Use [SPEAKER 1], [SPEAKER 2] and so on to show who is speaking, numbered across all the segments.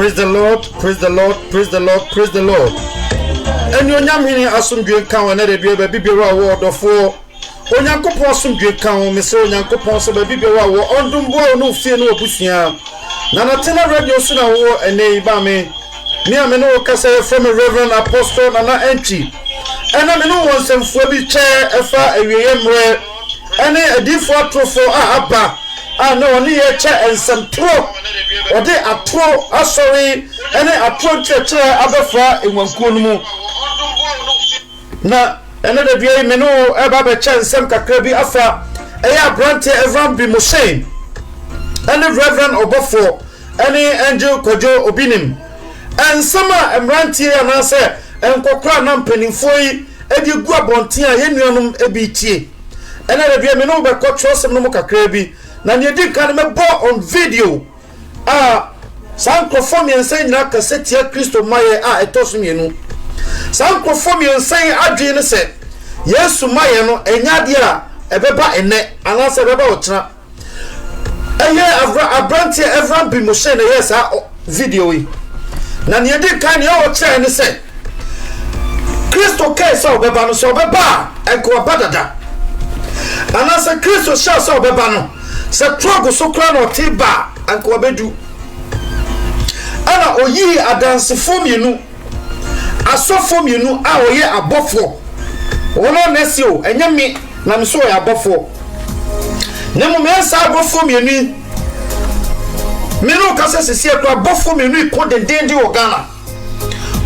[SPEAKER 1] Praise the Lord, praise the Lord, praise the Lord, praise the Lord. And you nyam hini asumdwe kan na de bia bibira wo odofo. Onyankopon asumdwe kan me se onyankopon so bibira wo ondumbo no fie no obusua. Na na tena radio so na wo ene ba me. Me ame no kasa from Reverend Apostle Nana Entry. Ena me no won semfo bi che efa awiyemre. Ene adifo atrofo aba. No one here and some tro or they are pro sorry and a pro church abafa in one kunumu. Na another day menu about chance some kakrabi afa a brante everyone be Moshe and the Reverend Obofo any angel Kojo Obinim and summer and ranty and answer and kokra nam penny for you and you go abontia yenum ebiti and another day menu by coach some no kakrabi. Na nyedi kan me bo on video sankrofo mi ensan na cassette ya Kristo maye etoso mienu sankrofo mi ensan adwe ne se Yesu maye no enyade a ebeba ene anase beba otena eye abranti everyone be Moshe na yes video yi na nyedi kan ya o kire ne se Kristo kai so obeba no so obeba enko badada anase Kristo sha so obeba no se trogo so kra no tiba anko obedu ana oyi adansefo mienu asofo mienu a oye abofo wono nesi o enyame na mso ya abofo nemu me sa abofo mienu menu kasa sesi ekra abofo mienu ikodendende ogana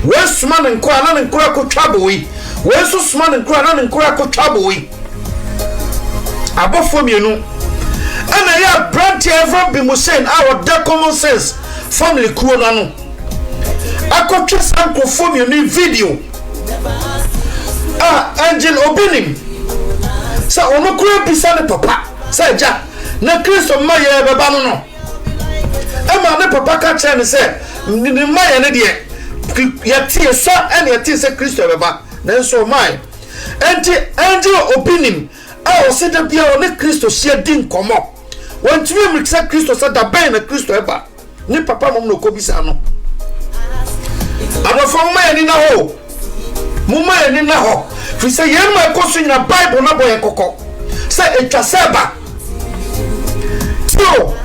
[SPEAKER 1] wesuma ne nko ana ne nko akotwaboyi wesu suma ne nko ana ne nko akotwaboyi abofo mienu ana ya branch ever be Musen our da common sense family kuona no akotwe sankrofo mi video angel Obinim sa ono kura bisa ne papa sa ja na Kristo maye beba no ema ne papa ka kire ne se ni maye ne de ya tie sa ene ya tie se Kristo beba na nso maye enti angel Obinim o se da bia o ne Kristo hia din komo when to me say Kristo said that ben na Kristo eba ni papa mom no ko bisa no abafo mma ni na ho mumma ni na ho fi say yen ma ko so nyina Bible na boy kokko say etwa seba so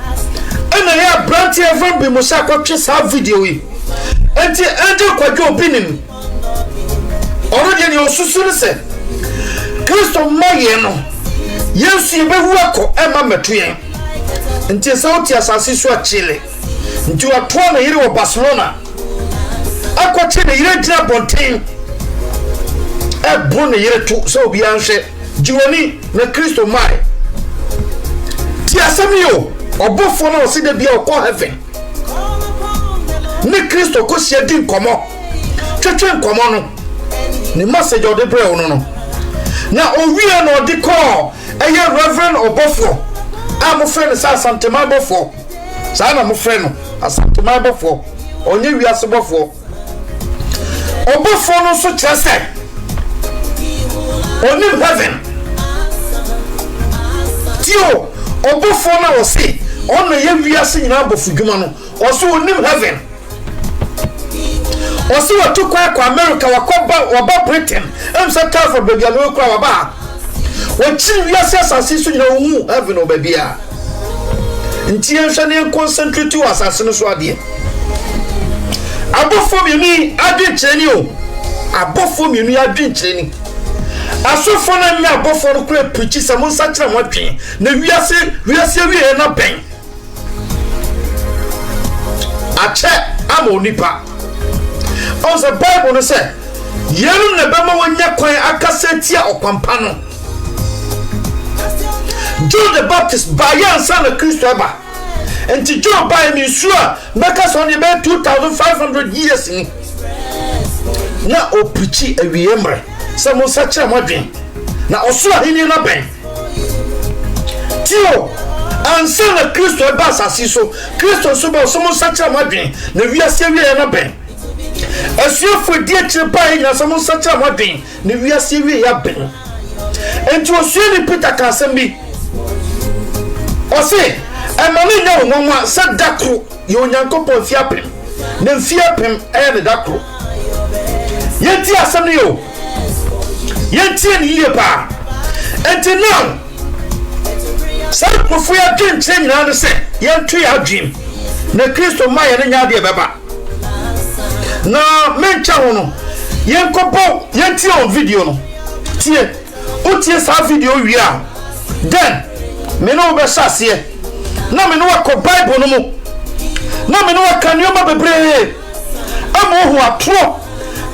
[SPEAKER 1] ena ya branch ever be mo sha ko twe sa video yi enti angel Kojo Obinim already ni osusu ne se Kristo maye no Yesu yebewu akọ ema metoyen nti sauti asase so achile nti watwa na yire wo Barcelona akwache na yire dina bonten bon yire to so obi anhwe jiwoni na Kristo mai ti asamio obofo na oside bia okọ heaven ni Kristo ko sia din komo twetwe komo no ni message ode bre wo no na owie na ode call eye Reverend Obofo mo friend sa Santema Bofo sa na mo friend no Santema Bofo onye wiase Bofo Obofo no so trust onim heaven tio Obofo na wo se ono ye wiase nyina Bofo dwuma no o so onim heaven o so watu kwa America waba Britain say call for baby alo kwa waba wachi wiase asase so nyina wu heaven obabia nti enhwe ne concentrate wa asase no so ade abofo mi adwenkyeni o abofo mi adwenkyeni asofo na nya abofo no kura preach se mo nsa kire mo adwen na wiase wie na ben ache amonipa on the Bible no say yenu ne bema wonya kwan akasetia okwampa no John the Baptist bayan sana Kristo aba enti John by me sure make so ne be 2500 years ni na oprichi awiemre se mo sacha modwen na osura hini na ben tio ansana Kristo aba asasi so Kristo so ba so mo sacha modwen na wiase wie na ben asiofo die chirpa nya so mo sacha modwen na wiase wie ya ben enti osuani Peter Kasembi Ose, emani nya wonwa se dakro ye onyankopon fiapem ne mfia pem ne dakro yenti asem ne yo yenti ne yie pa enti now sa kofu ya dwentse nyina ne se yentu ya dream na Kristo maye ne nya de beba na mencha ho no yenkopo yenti on video no tie otie sa video wi a then me no be sase na me no ko Bible no mu na me no ka nioma bebre amo ho atro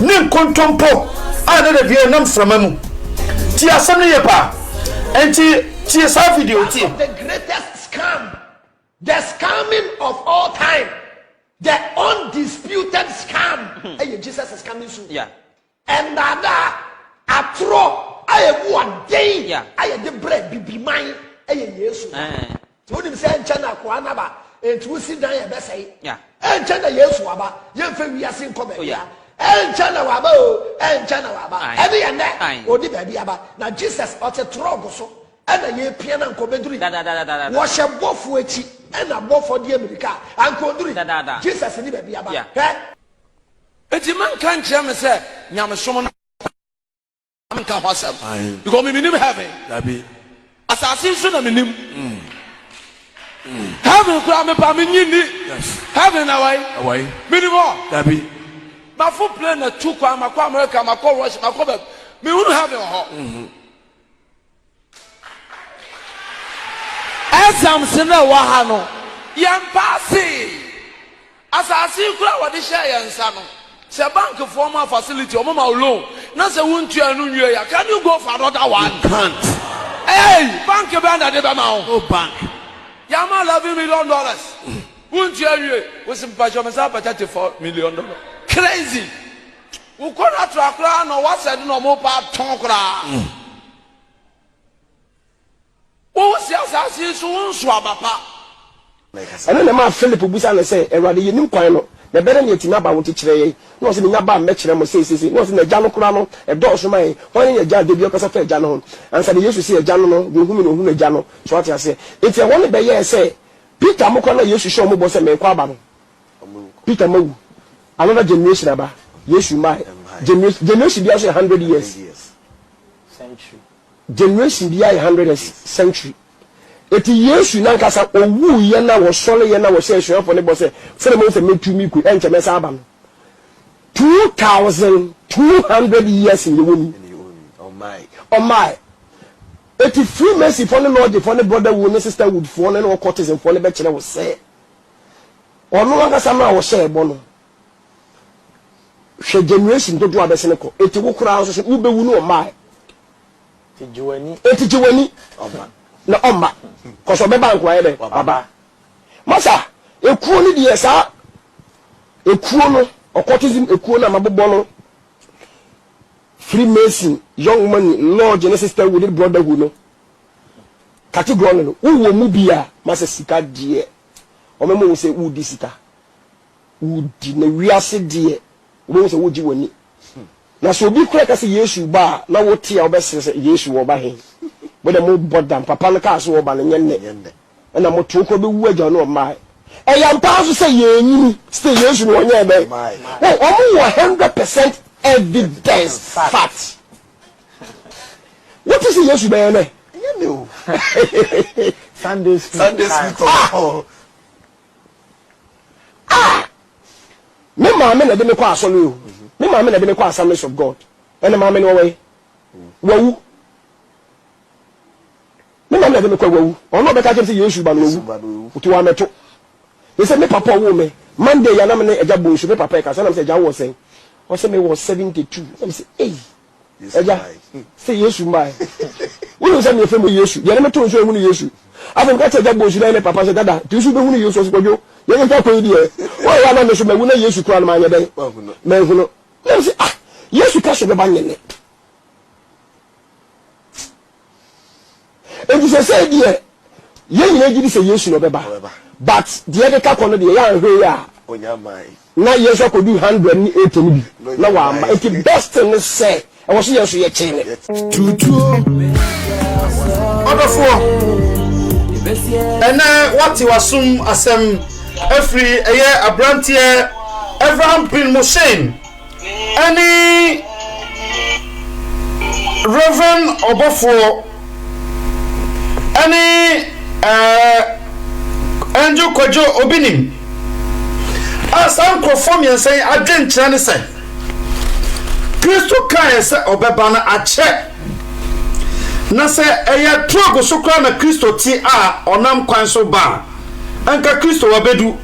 [SPEAKER 1] ne nkontompo a na de vie nam frama mu ti asem ne ye pa enti ti sa video ti
[SPEAKER 2] the greatest scam, the scamming of all time, the undisputed scam. Hey, Jesus is coming soon.
[SPEAKER 3] Yeah.
[SPEAKER 2] And that atro I one day.
[SPEAKER 3] Yeah.
[SPEAKER 2] I the bread be mine. Hey, yes. So him say China ko anaba entu si dan e be say.
[SPEAKER 3] Yeah.
[SPEAKER 2] En China Yesu aba, ye fe wi asin ko be.
[SPEAKER 3] Oh yeah.
[SPEAKER 2] En China waba o, en China waba.
[SPEAKER 3] Every
[SPEAKER 2] ene odi be bi aba. Na Jesus o te trogo so. And a piano and comedry. Wash a bofu echi and a bofo di America and condri. Jesus in the baby.
[SPEAKER 4] It's a man can't tell me, say, Yamashaman. I'm can't pass because we never have it. As I see, soon I'm in him. Having crime upon me, having away, minimum. My foot plane, a 2 crime, my America, my call rush, my cover. Me wouldn't have it. Exam sena wahano yampasi asasi kura wadi share yansa no se bank formal facility o mama loan na se wontu anu nwie ya can you go for another one?
[SPEAKER 5] You can't.
[SPEAKER 4] Hey, bank be under the bama
[SPEAKER 5] No bank.
[SPEAKER 4] Yama $11 million wontu awie we simpasho mesa $34 million crazy we kona trakra no what said no mo pa ton kra. Oh, see, so swabapa.
[SPEAKER 5] And then my Philip Busan say, a rather you quino, the better yet in about to trade, no in Yaba Metram says, no in the Jano Crano, a dog's mine, when a jar de Biocas of a Jano, and said, you should see a Jano, the woman who a Jano. So what I say, if you want to be here, say, Peter Mokana used to show me was a man Quabano. Peter Mo, another generation about, yes, you might. Generation be also 100 years.
[SPEAKER 3] Century.
[SPEAKER 5] Generation be 100 century. Eti Yesu nankasa owu ye na wo sole ye na wo se ehwe for ne bo se fere mo se metumi ku enche mesa aba no 2200 years in the womb. Oh my. Eti free mercy for the Lord for the brother wo ne sister would for ne no courtesan for ne be kire wo se ono nankasa na wo se ebo no hwe generation do abese ne ko eti wo kura so wo be wu no my eti jiwani na omma koso be bank wa ebe baba masa ekuo ni de sa ekuo no occultism ekuo na mabobo no Freemason young man lord and sister with brotherhood no category no wo mu bia masa sika die o memo wo se wo di sika wo di na wiase die wo se wo jiwani na so bi kura ka se Yesu ba na wo tia obesese Yesu wo ba he bo de mo bodam papa no ka so wo ba no nyenne na mo to ko be wu agya no ma e ya mpa so se yenyini stay Yesu no onye be o mo 100% evidence fact what is Yesu be na
[SPEAKER 2] No.
[SPEAKER 3] Sunday school.
[SPEAKER 5] Me mama na de me kwa asole o. Me mama na de me kwa Assemblies of God. And mama no way. Wawu. Me mama na de me kwa wawu. Ono be ka je say Yesu ba no wawu. Uti wa meto. He say me papa wo me. Monday ya na me eja bo nsu me papa e ka say na me say eja wo sen. O say me was 72. I say eh. Eja. Say Yesu mai. We say me femo Yesu. Ya na me to nsu ehunu Yesu. Afem ka eja bo nsu na me papa say dada. Ti nsu be hunu Yesu so kwajo. Ye nka ko yi e. Wo ya na me so me wu na Yesu kura na ma nya den. Me hunu. I say ah. Yesu ka so be ba nyene. And you say dear, you say Yesu no beba. But the other ka kono de ya hwe ya.
[SPEAKER 2] Onyamai.
[SPEAKER 5] Na Yesu ko do 180 ni. Na wa ma it best thing say. I was Yesu ye chene.
[SPEAKER 1] Tutu. Odofo. Ena wati wasum asem afri eye abrantie Abraham bin Mushin any Reverend Obofo any Andrew Kojo Obinim as uncle for me and say I didn't say Christo kan say obeba na ache na say eya trogo so kra na Christo ti a onam kwan so ba anka Christo wabedu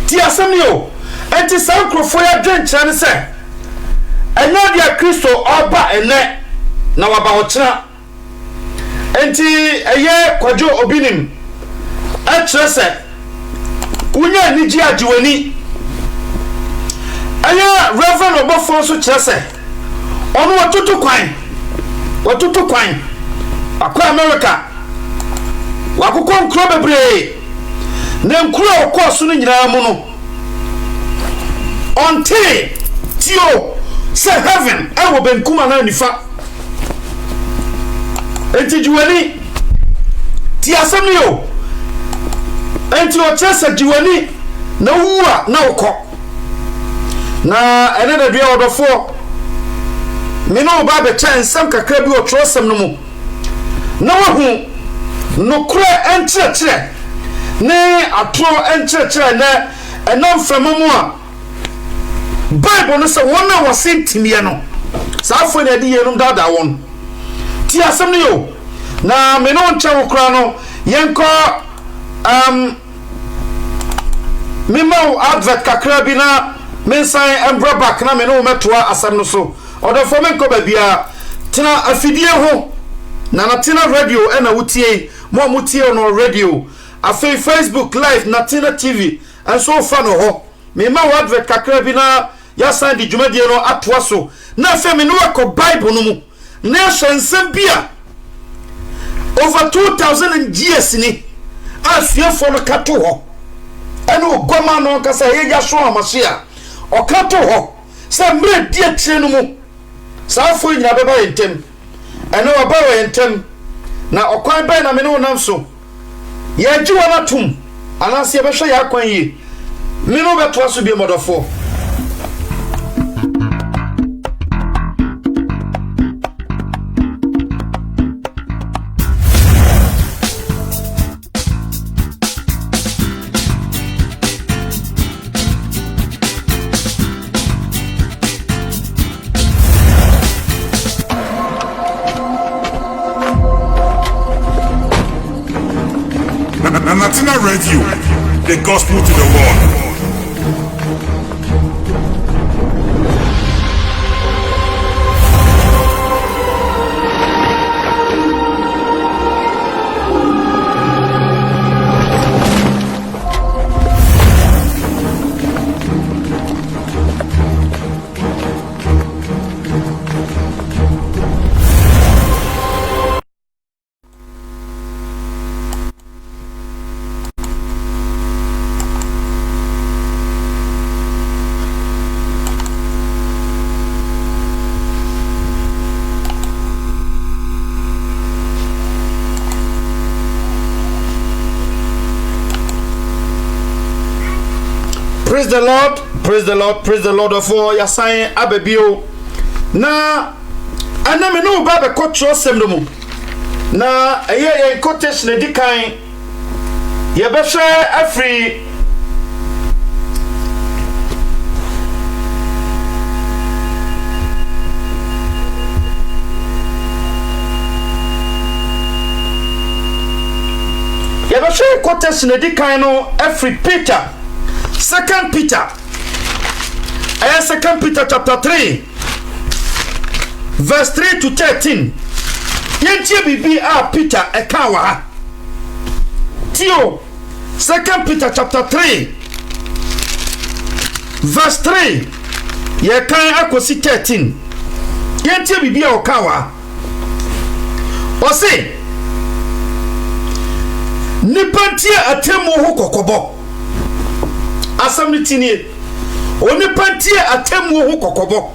[SPEAKER 1] ti asem yo enti sankrofo ya dwenche ne say enya dia Christo oba ene na waba ochira enti eye Kojo Obinim a chere say unya ni ji ajiwani aya Reverend Obofo so chere say onu watutu kwan akwa America wakukọ nkro bebre na nkro okoso no nyina mu no until tio say heaven e wo benkuma na nifa enti jiwani ti asem yo enti o chese jiwani na wuwa na ukọ na ene da bia odofo me no ba be chansam kakra bi o trosem no mu na wahu no kura enchire ne atro enchire na enam framamu a Bible no say wona wasentimiye no saafo na di yenum dada won ti asem no yo na me no nche wokra no yenko mimau advert kakra bi na mensan embra back na me no metoa asem no so odo fo men ko ba bia tena afidie ho na tena radio na wutie mo mutie no radio afi Facebook live na tena TV and so fa no ho me ma advert kakra bi na ya san di djumadie no atoa so na fe me no ko Bible no mu na hyansem bia over 2000 years ni asuafo no kato ho ene ogoma no kasa ye ya so amahia o kato ho se mre die tire no mu saafo nyina beba yentem ene oba yentem na okwan ba na me no nam so ye jiwa na tum anase ye behwe ya kwan yi me no beto so bi modofo
[SPEAKER 6] Natina Radio, the gospel to the world.
[SPEAKER 1] Praise the Lord, praise the Lord, praise the Lord of all your sign abebio. Na ana me no ba be kotro sem no mu. Na eye quotation edikan ye be hwe afri ye be hwe quotation edikan no afri Peter 2 Peter, 2 Peter chapter 3, verse 3 to 13. Yentie bibi a Peter ekawa. Tio, 2 Peter chapter 3, verse 3. Ye kan akosi 13. Yentie bibi a okawa. Ose, nipantie atemu ho kokobo. Asam tinie oni pantie atemu ho kokobo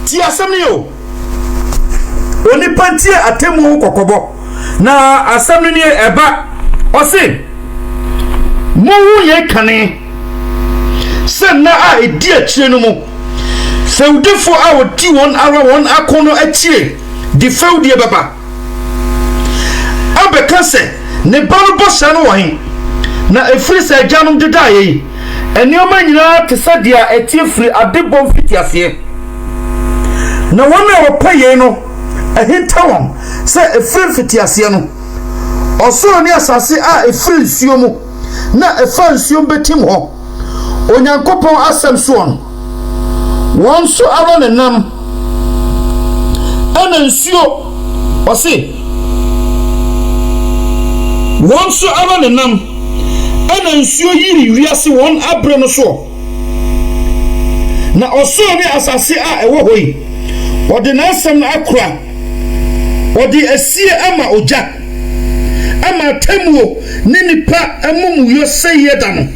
[SPEAKER 1] ti asam ni yo oni pantie atemu ho kokobo na asam ni eba osi mo hu ye kane Sena a edi akyire no mu. Fewdefo a wodi won ara won akono akyire. Di fewdie baba. Abeka se ne barubo sano wahin. Na efiri se agyanum deda yi. Enioma nyina te sadia etie firi adebom fitiase. Na wona wopaye no ehinta won se efiri fitiase no. Osoro ni asase a efiri nsuo mu na efa nsuo betim ho. Onyankopon asem so on. Won so ara ne nam. Ana nsuo osi. Won so ara ne nam. Ana nsuo yiri wiase won abre no so. Na osoro ni asase a ewo hoyi. Ode na asem na akura. Ode asie ama oja. Ama temuo ni nipa amumu yo seye da no.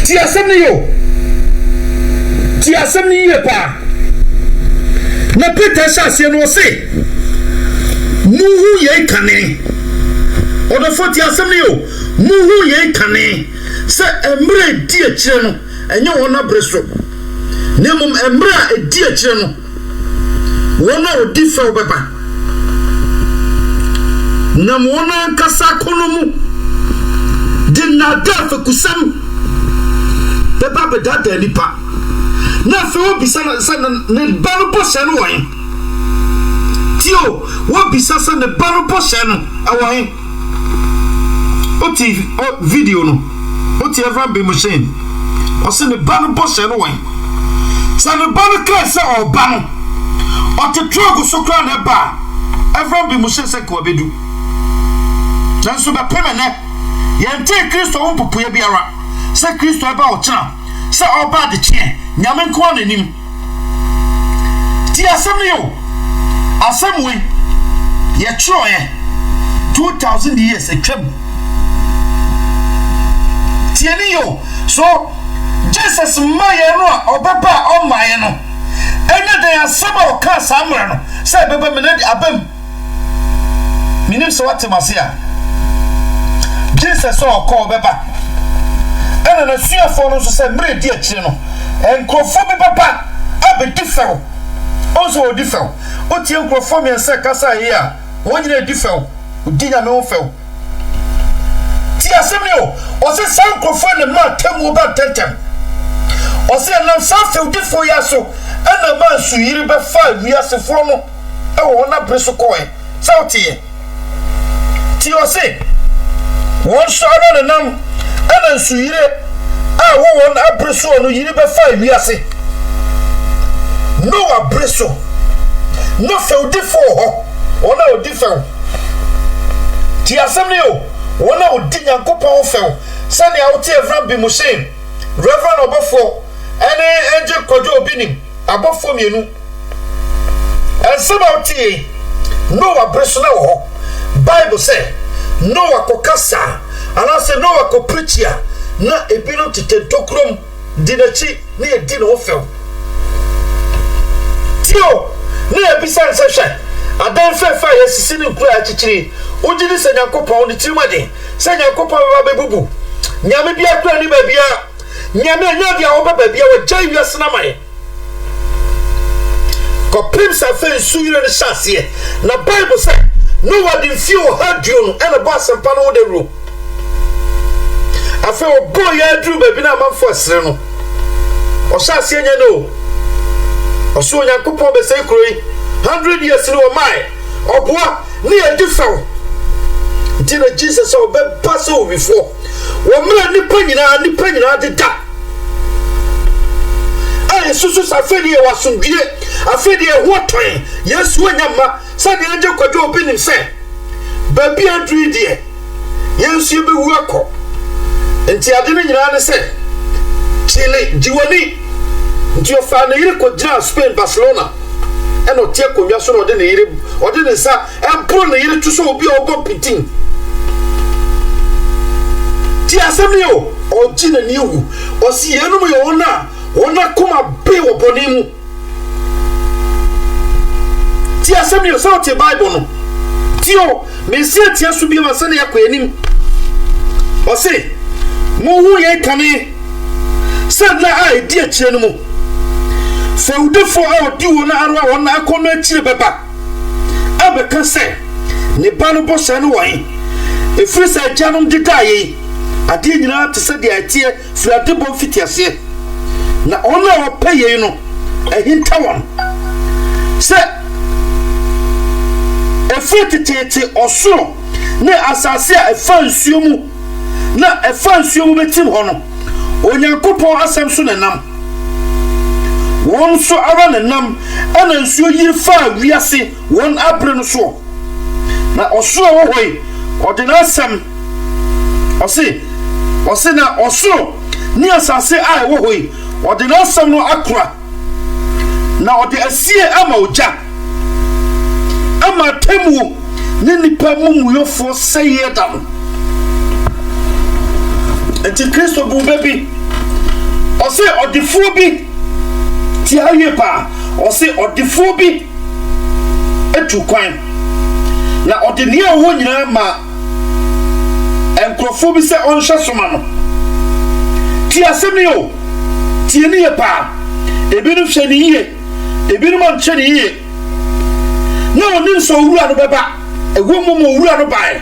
[SPEAKER 1] Ti asem ni yo. Ti asem ni ye pa. Na Peter shase no se. Muhu ye kane. Odo fo ti asem ni yo. Muhu ye kane. Se emre di akire no enye wona breso. Nemum emre a edi akire no. Wona odi fa obeba. Na mwona nkasa konomu dina dafe kusam beba bedada nipa na fe obisa na ne barupo seno wan tio wobisa sa ne barupo seno awan oti video no oti every be machine o se ne barupo seno wan sa ne baru klase oba no o te trogo so kra na ba every be machine se ko bedu Jansu ba pemene yente Kristo won popoye biara se Kristo eba o kira se oba de kye nyame nko ananim ti asem yo asem we ye troye 2000 years etwam ti eni yo so Jesus maye no obeba o maye no ene de asem o ka samra no se beba menedi abam minim so watemasia Jesus so call beba ena na suafo no so se mre di akire no enkrofo be papa abedifew onso odifew otie enkrofo me se kasa yi a wonyina edifew odinya me ofew ti asemni o se sankrofo ne ma temu ba tentem o se na sanfew difo ya so ena ma suyiri be fa wiasefo no e wo na breso koe sautie ti o se won shara na nam ana suyire a won abreso no yiri be fa wiase no abreso no feudifo ho ona odifew ti asemni o ona odi Nyankopon few sane a wote evran bi mushin reverend obofo ene enje kojo obinim abofo mienu ensema wote no abreso na ho Bible say Noah kokasa ana se Noah ko preachia na ebino titentokrom dinachi na edi no ofel tio na ebisa nsehwe adan fefa yesisi ne kura achichiri ojini se Nyankopon ne tirimade se Nyankopon ba bebubu nyame bia kura ni ba bia nyame anya bia wo ba bia wo jai wiase na mai ko pimsa fe suyire ne shase na Bible say Noah didn't feel hard you and a boss and panel the room. I feel boy I drew baby na man for seno. O sha se nya no. O so Nyankopon be say kroi 100 years no my. O boa na e different. Until Jesus o be pass over before. Wo mra nipa nyina de da. Ai susu sa fedi e wasundie. Afedi e hoton. Yesu anyama sade anje kwadwo obinim se baby adru die yensu be wu akọ enti ade ne nyina ne se chile jiwani nti ofa na yire ko gira Spain Barcelona eno tie konwa so no de ne yire ode ne sa empro ne yire tu so obi obo pitin ti asemi o ji na ni wu o si yenu mo yo ona kuma be wo bonimu ti asemi o so ti Bible no tio me se ti asu bi ma se ne yakoyanim o se mo hu ye kane Said na dear Chenemo. So therefore I do one I call no chibaba. Abba can say, Nibano and wine. If we say Janum de die, I did not to say the idea for a double fitias. Now only our pay, you know, a hint one. Say, a fitty or so, ne assassin a fancy you, not a fancy you with him honor. When you go for Assamson and Nam. One so around and Nam, and so you far we are see one apron so. Now, or so away, or the last some, or say now, or so near Sassy I away, or the last some no aqua. Now, the Asia Amo Jack Ama Temu, Nini Pamu, your for say it down. And the Christ of baby, or say, or the phobie, Tiayepa, or say, or the phobie, and to crime. Now, or the near one ma and Crophobie say on Shassomano. Tia Semio, Tiayepa, a bit of Shani, a bit of Manchani. No one so run baba, a woman will run by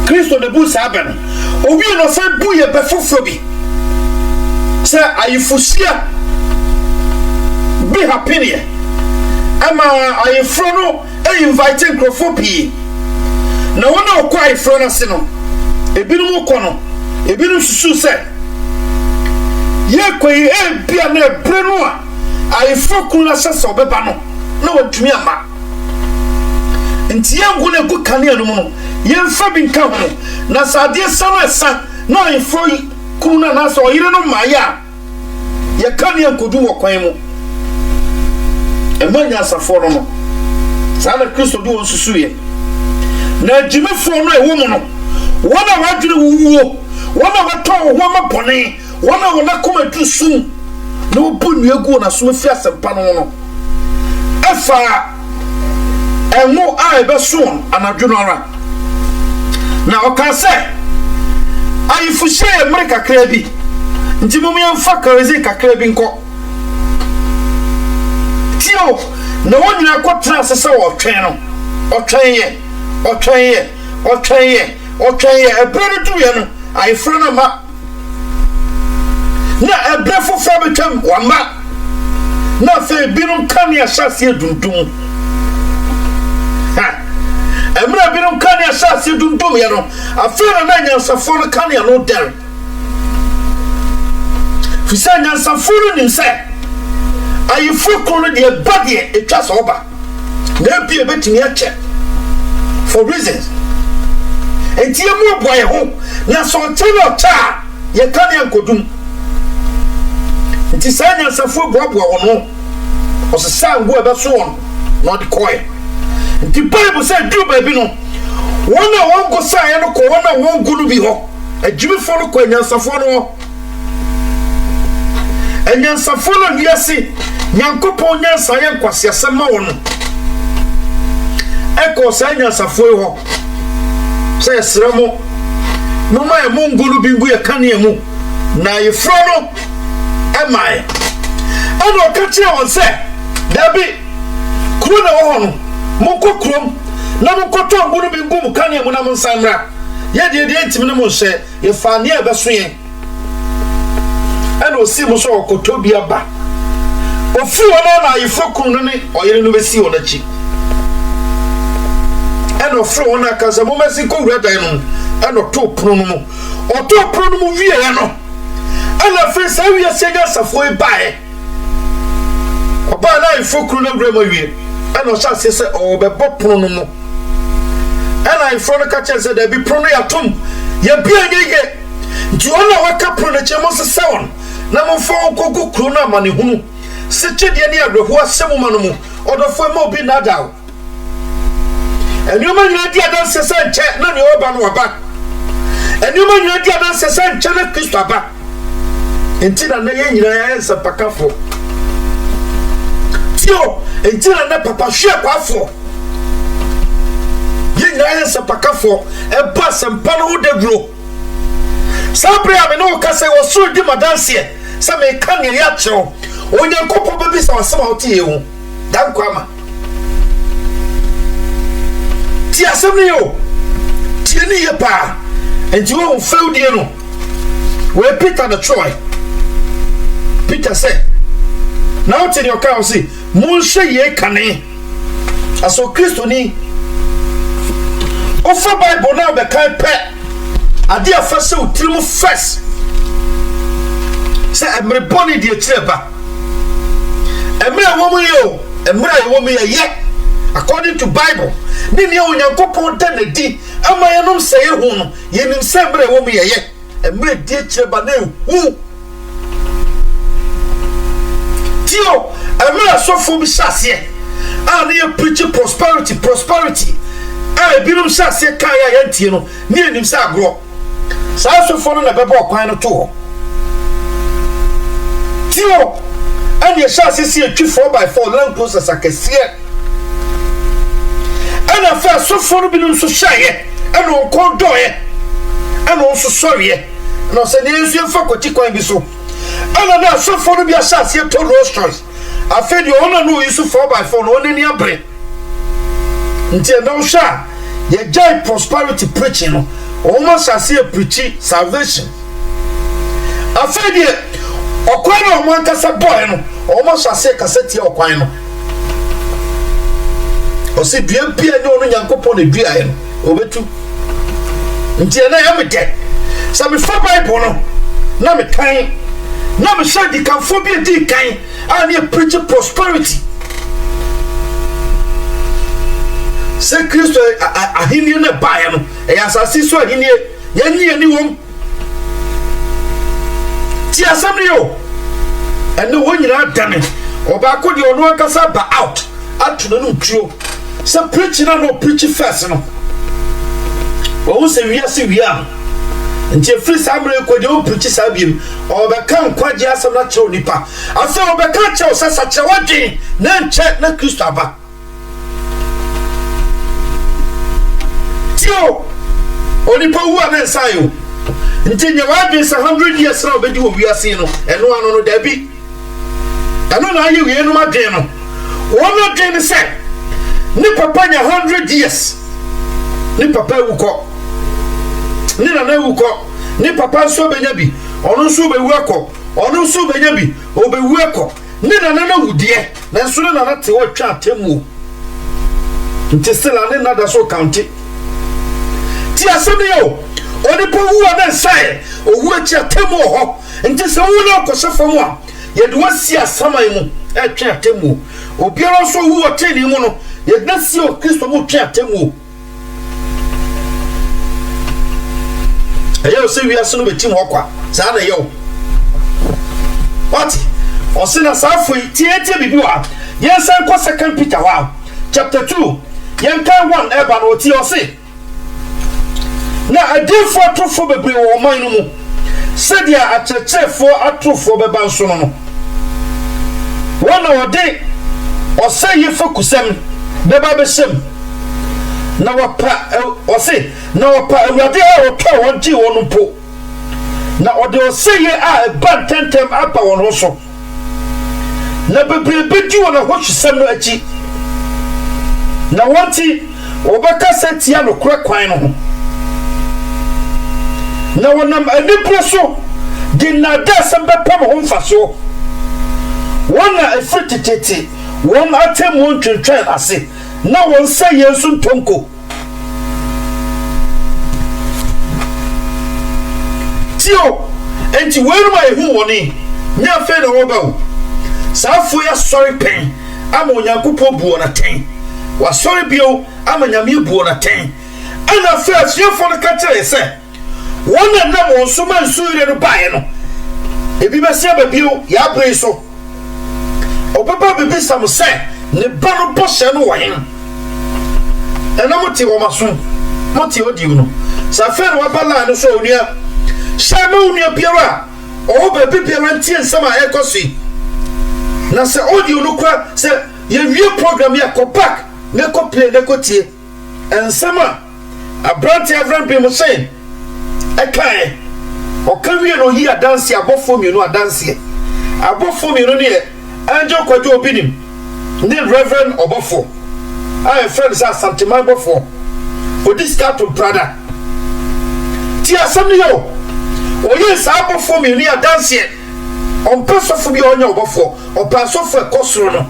[SPEAKER 1] Christo the Bull Saban. O we no say buye befofobi. Say ayifusia be happy. Ama ayifrono inviting crofopie. Na wona okwa ayifrono se no. Ebinum kono, ebinum susu say. Ye koyi bia na ebrenu a ayifokun na sese obeba no. Na wantumi ama. Nti yangu na ku kane anu no. Yemfa binka ho na sadie sana sa na ifoi kuna na so yire no maya ye kan yankodu wo kwan mu emanya asafo no sana Kristo du onsusu ye na jimefo no ewo mu no wona wadwire wuwo wona wato ho mabone wona wona koma dusum na obonu egu na so fi asempa no efa emu a ebeso anadwonora na oka say ayifushe America krabi nti mumu yamfa karezi kakra bi nko tio na wonyina kwatra sese wo twen no otwen ye ebrenu duye no ayifra na ma na ebrefo fa betam wama na fe binum kan ya hyase dundum Emra binom kan ya hyase dundum ye no afira na nyansafo no kan ya no der fisa nyansafo no nim se ayifo kono de badie etwa so ba na bia betimi a che for reasons entie mu boye ho na so telo ta ye kan ya nkodum nti sa nyansafo boabo ono o se sangu e be so on no de koy nti Bible say do baby no wona wongo sa ye no ko wona wongo no bi ho adwimifo no ko nyansafo no enyansafo no wiase nyankopon nyansa ye nkwase asema wono eko sa nyansafo ho say sremo no ma mongo no bi ngu ye kane mu na ye fro no emai ano ka kire won se dabi kuro na wo ho no monko krom na monko to ngunu bi ngum kane mu na monsamra ye de ntimi na monhye ye fa ne ebeso ye ana osi mo so okoto bi aba ofi wona na ayefokun no ne oyere no besi wona chi ana ofro wona kaza mo mesi ko wura dan no ana to pro no mo oto pro no mo wie ya no ana fe sa wie sega safo e bae oba na ayefokun no wura mo wie ana o chance se o be popro no mo ana ayefo no ka chance da bi pro no ya tom ya bia ngege nti ona waka pro no chemo se sawon na mo fo koku kro na mane hunu se chede ne agreho asemu manu mu odofo mo bi na dawo enioma nyina dia dan se nche na ne oba no oba enioma nyina dia dan se nche na Kristo aba enti na ye nyina ya ensa pakafo tio enti na papa hwe kwafo ye nyina ya ensa pakafo e ba sempa no degro Sabria me no ka say wo so di madanse say me ka ne ya kyew onyankopon bebi sa wasema otie hu dan kwama ti asem yo ti ni ye pa enti wo fail die no we Peter the Troy Peter said now tell your car see mun hwe ye kane aso Kristo ni ofa Bible na be kan pe ade afase utirim first say emre boni die chireba emre womu yo emre womu ye according to Bible ni ne onyankopon da na di ama yenom sey hu no yenim se emre womu ye emre die chireba na hu tio emre sofo bi sase a ne preach prosperity a binom sase kan ya yantie no ne yenim se agro sa sofo no na bebo kwan no to tio and your chassis see a 4x4 long process akese and a first so for be no so shy and on call door and also sorry no say dey nsu fa kwati kwan bi so and na so for be a chassis to Rolls Royce I feel you honor no use 4x4 no only near brain until no sha ye joy prosperity preaching no almost as a preaching salvation I feel you okwan no man kasa boy no almost as a cassette okwan no o se bia bia ne onu nyankopon na dua ye no obetu nti na ya mete sa me fa Bible no na me kan na me sha di kan fo bia di kan and you preach prosperity se Kristo ahini na bae no e asase so ahini ye ni wom ti asam yo ene wonyina dane oba ko de ono akasa ba out atuno no tuo se preach na no preach first no o se wia nti free samre ko de o preach sabiem oba kan kwaje asam na che onipa afa oba kan che o sasa che wadin na nche na Kristo aba tio onipa wu ana nsayo nti nya wadin sa 100 years na obedi wo wiase no eno ano no dabi eno na aye wie no madwen no wo madwen se ni papa nya 100 years ni papa wuko ni na wuko ni papa so benya bi ono so be wuko ono so benya bi obe wuko ni na wudie na so na te wo twa atemu nti sela ni na da so county ti asemi yo oni po wu na sai owu achi atemu ho nti se wu na kosefo a ye de wasi asaman mu twa atemu obiara so wu oteni mu no ye na si o Kristo mu twa atemu ayo se wi aso no betim ho kwa sa na yo what osina safoi tie bibi wa yen san ko 2 Peter wa chapter 2 yen kan 1 eba no tie o se na adifo atofo bebre wo man no mu sedia achechefo atofo beba nso no wona ode osaye fokusem beba besem na wapa ose na wapa awade a otwa wonji wonu po na ode osaye a ban tentem apa won so na bebre bedi wona hwehsem no achi na wanti obaka setia no kura kwan no ho na wonam anipro so di na da sembe pam ho mfaso wona efrititete won atem won twentwen ase na won sa yesu ntonko tio enti weru ma ehu woni nya fe na wo ba safo ya sorry pen ama onyankopon buo na ten wa sorry bio ama nyame buo na ten ana fe asiefo no ka kire se wona na mo so man suire no bae no ebi be se babio ya bre so obaba bebe sam se ne ba no bose no wayen ena moti wo maso moti odi no sa fe no abala no so onua shama onua biara o bebe biara ntie nsama ekosi na se odi no kwa se ye wie program ya ko back ne ko play ne ko tie ensama abrante avran bi mo say ekai Okawie no yi adanse abofo mienu adanse. Abofo mienu ne Angel Kwajo Obinim. Ne Reverend Obofo. I friend sa Santiman Bofo. Odiska to Prada. Ti asem yo. Oye sa abofo mienu adanse. On pass off bi onye Obofo. On pass off ekosoro no.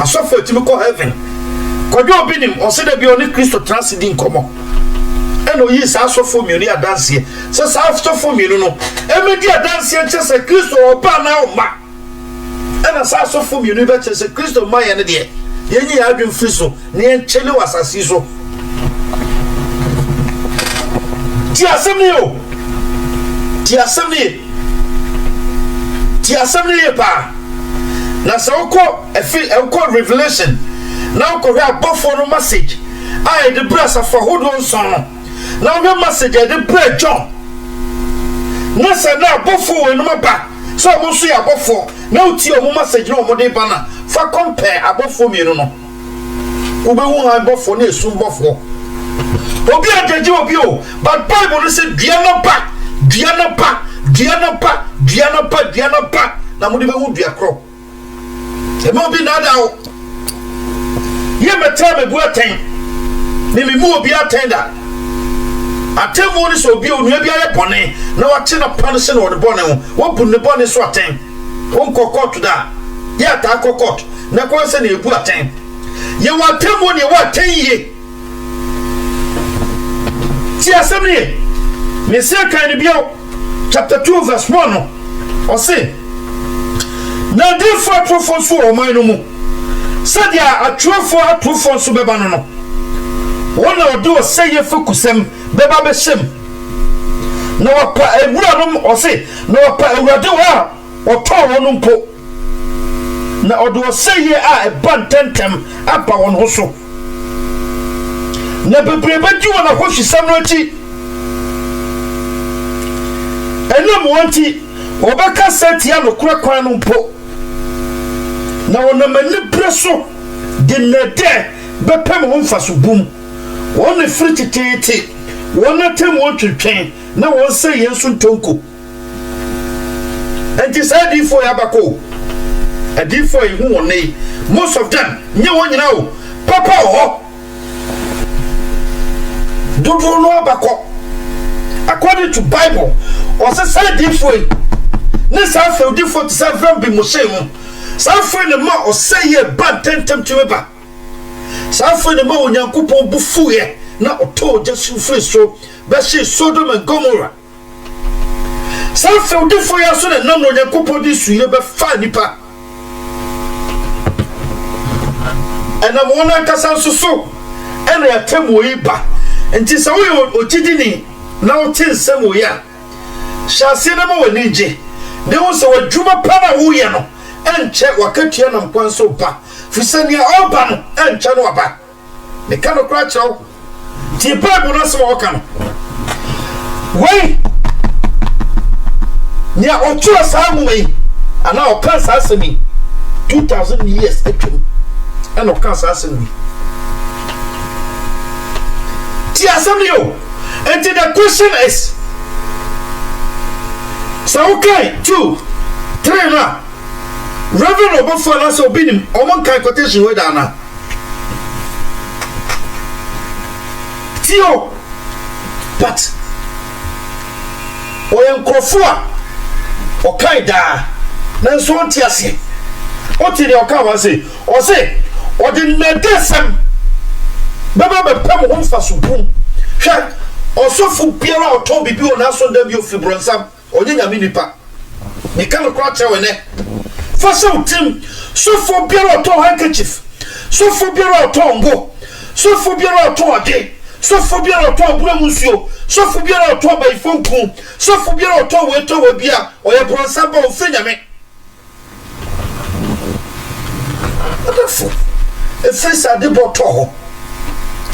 [SPEAKER 1] Asofo etimi ko heaven. Kwajo Obinim on se de bi oni Kristo transcending komo. Eno yi sa asofo mienu adanse. Se sa asofo mienu no. Emedi adanse chese Kristo oba na oma. Ena sa asofo mienu be chese Kristo ma ye ne de. Yenyi ya adwen friso ne enchele wasasi so. Ti asem ni o. Ti asem ni pa. Na sa uko Revelation. Na uko we abofo no message. I the brass of hold on son. Now the message I the pray John. Na sa na abofo no ba. So mo so ya abofo. Na uti o mo message no mo de bana. Fa compare abofo mienu no. Ube wu han abofo na esu abofo. Obi ajeje obi o. But Bible say Diana pa. Na mo de be wu dua kro. E mo bi na da o. Ye meta me bu aten. Ni me mu obi aten da. Atemu ni so obi o nua bi aye bone. Na wa che na punish na wo de bone ho. Wo bu ne bone so aten. Won kokot da. Ye ata kokot. Na ko se na ebu aten. Ye wa temu ni wa aten ye. Ti asem ni. Me se kan ni bio chapter 2 verse 1 no. O se na defo atofo so o man no mu. Sadia atofo so beba no no. Wona odo say ye fokusem beba be shem. Na wapa ewura no o se na wapa ewurade wa o to wonu mpo. Na odo say ye a eba tentem apa won ho so. Na bebrebe ji wona ho hwesam no achi. Enam wonti obeka setia no kura kwan no mpo. Na wona mani preso de nede bepem ho mfaso bum. Wona frititete wona tem won twetwen na won say yensu ntonko. Enti say di for yabako. Adi for hu wonei. Most of them nye won nyina o. Papa ho. Dodo no abako. According to Bible, or say di for ne sa fe di for say from bi mo say ho. Sa fe ne ma o say ye bad tentem tiweba. Sa fe ne ma onyankopon bufu ye na oto jesu free so be she Sodom and Gomorrah. Sa fe di for ya so ne nam no onyankopon di suye be fa nipa. And am wona kasa so ena ya temu iba. Enti sa wo ogidini na o tin semo ya. Shase na ma wani je. De wo se wadwuma pa na wo ye no. Enche wakatua na mkwanso ba. Fisania oba no enche no aba. Me ka no kra chawo. Ti Bible na se wo ka no. Wei. Nya otua sa amwe. Ana o kan sa asemi 2000 years atwam. Ana o kan sa asemi. Ti asemi yo. And the question is, so okay, 2, 3 now. Reverend Obofo na so binim omon kan quotation we da na. Tio, but oyen krofo o kai da na so nti ase. O ti de o ka wa say, o say, o de na desem baba be pam ho mfa so bum. Hwe osofu biara oton bibi o na so da bi o fibronsam onye nyame nipa me kan ko ache we ne fa so tim sofu biara oton handkerchief sofu biara oton ngo sofu biara oton ade sofu biara oton buramusuo sofu biara oton ba ifonku sofu biara oton we to we bia oye bronsam ba o fe nyame adafo e frisa de boto ho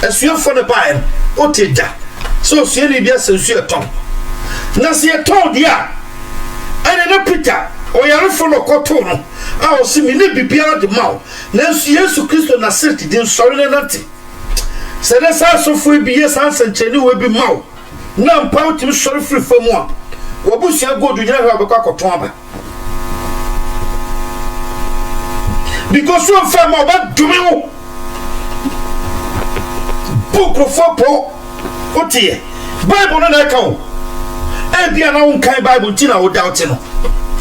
[SPEAKER 1] esuefo ne bae o teja so sie ni bia sensu eton na sie eton dia ene na Peter o yare fo no koto no a o si mi ne bibia de mawo na nsu Yesu Kristo na sirti din sori ne nati se na sa so fo bi yes ansa ncheni we bi mawo na mpa utim sori firi famu a wobusua gold nyina hwa be kwa koton aba because so fam oba dumi wo book for po otie bible no na ka wo e bia na won kan bible ti na wo doubt no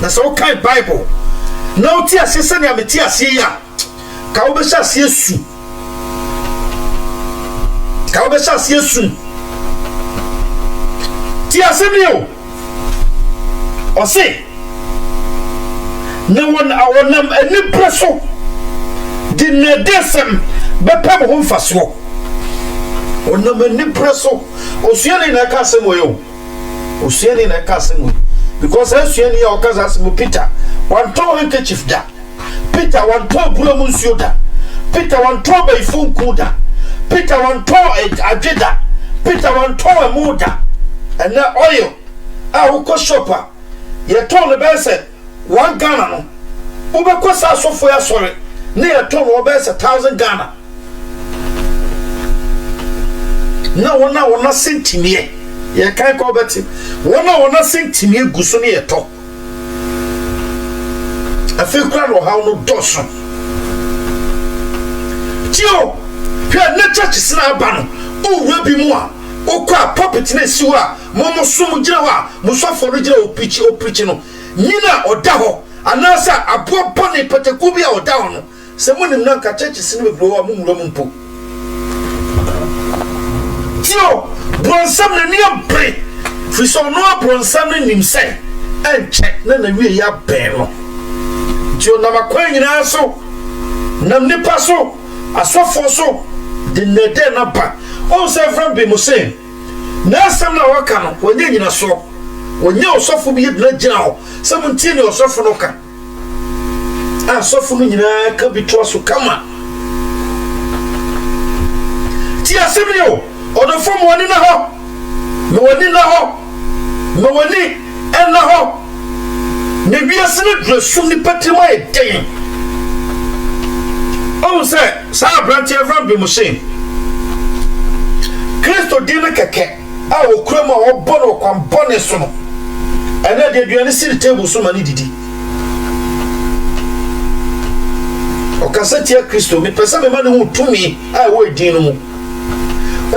[SPEAKER 1] na so kan bible na wo ti asese ne ameti ase ya ka wo be sha ase su ka wo be sha ase su ti ase mi o ose na won awonam ani preso di na desem be pam ho mfaso onam ani preso osuani na ka asem yo osuani na ka asem because osuani ya okaza asem Peter one to handkerchief da Peter one to bulo nsuo da Peter one to ba ifunku da Peter one to ageda Peter one to amuda and na oil a uko shopper ye ton le bense one Ghana no ubekwa sa asofo ya sore na ye ton wo bense 1000 Ghana na wona sentimie ye kan ko beti wona sentimie guso ne ye to afi kura no ha no doso tio hwe na church sina aba no owura bi mu a okwa puppet na si ho a momo sum gira ho a musofo no gira opichi no nyina oda ho anasa abo bone peteku bi a oda ho no se munim na nka church sina be bro wa mumuro mumpo tio bronsam na nia bre fi so no bronsam na nim se enche na wie ya ben no tio na makwan nyina so nam nipa so asofo so de nede na ba on se from be musen na sam na waka no wonye nyina so wonye osofo bi na gina ho sam ntie ne osofo no ka asofo no nyina ka bi to so kama ti asemi o odo fom woni na ho me woni na ho me woni en na ho ne wiase ne dressum ni patrima e den on se sa branch from be musen Kristo dine keke a okrema obono kwambone so no ene de duane si table so mani didi o kasetia Kristo me pesa me mane hu tumi a wo din no mu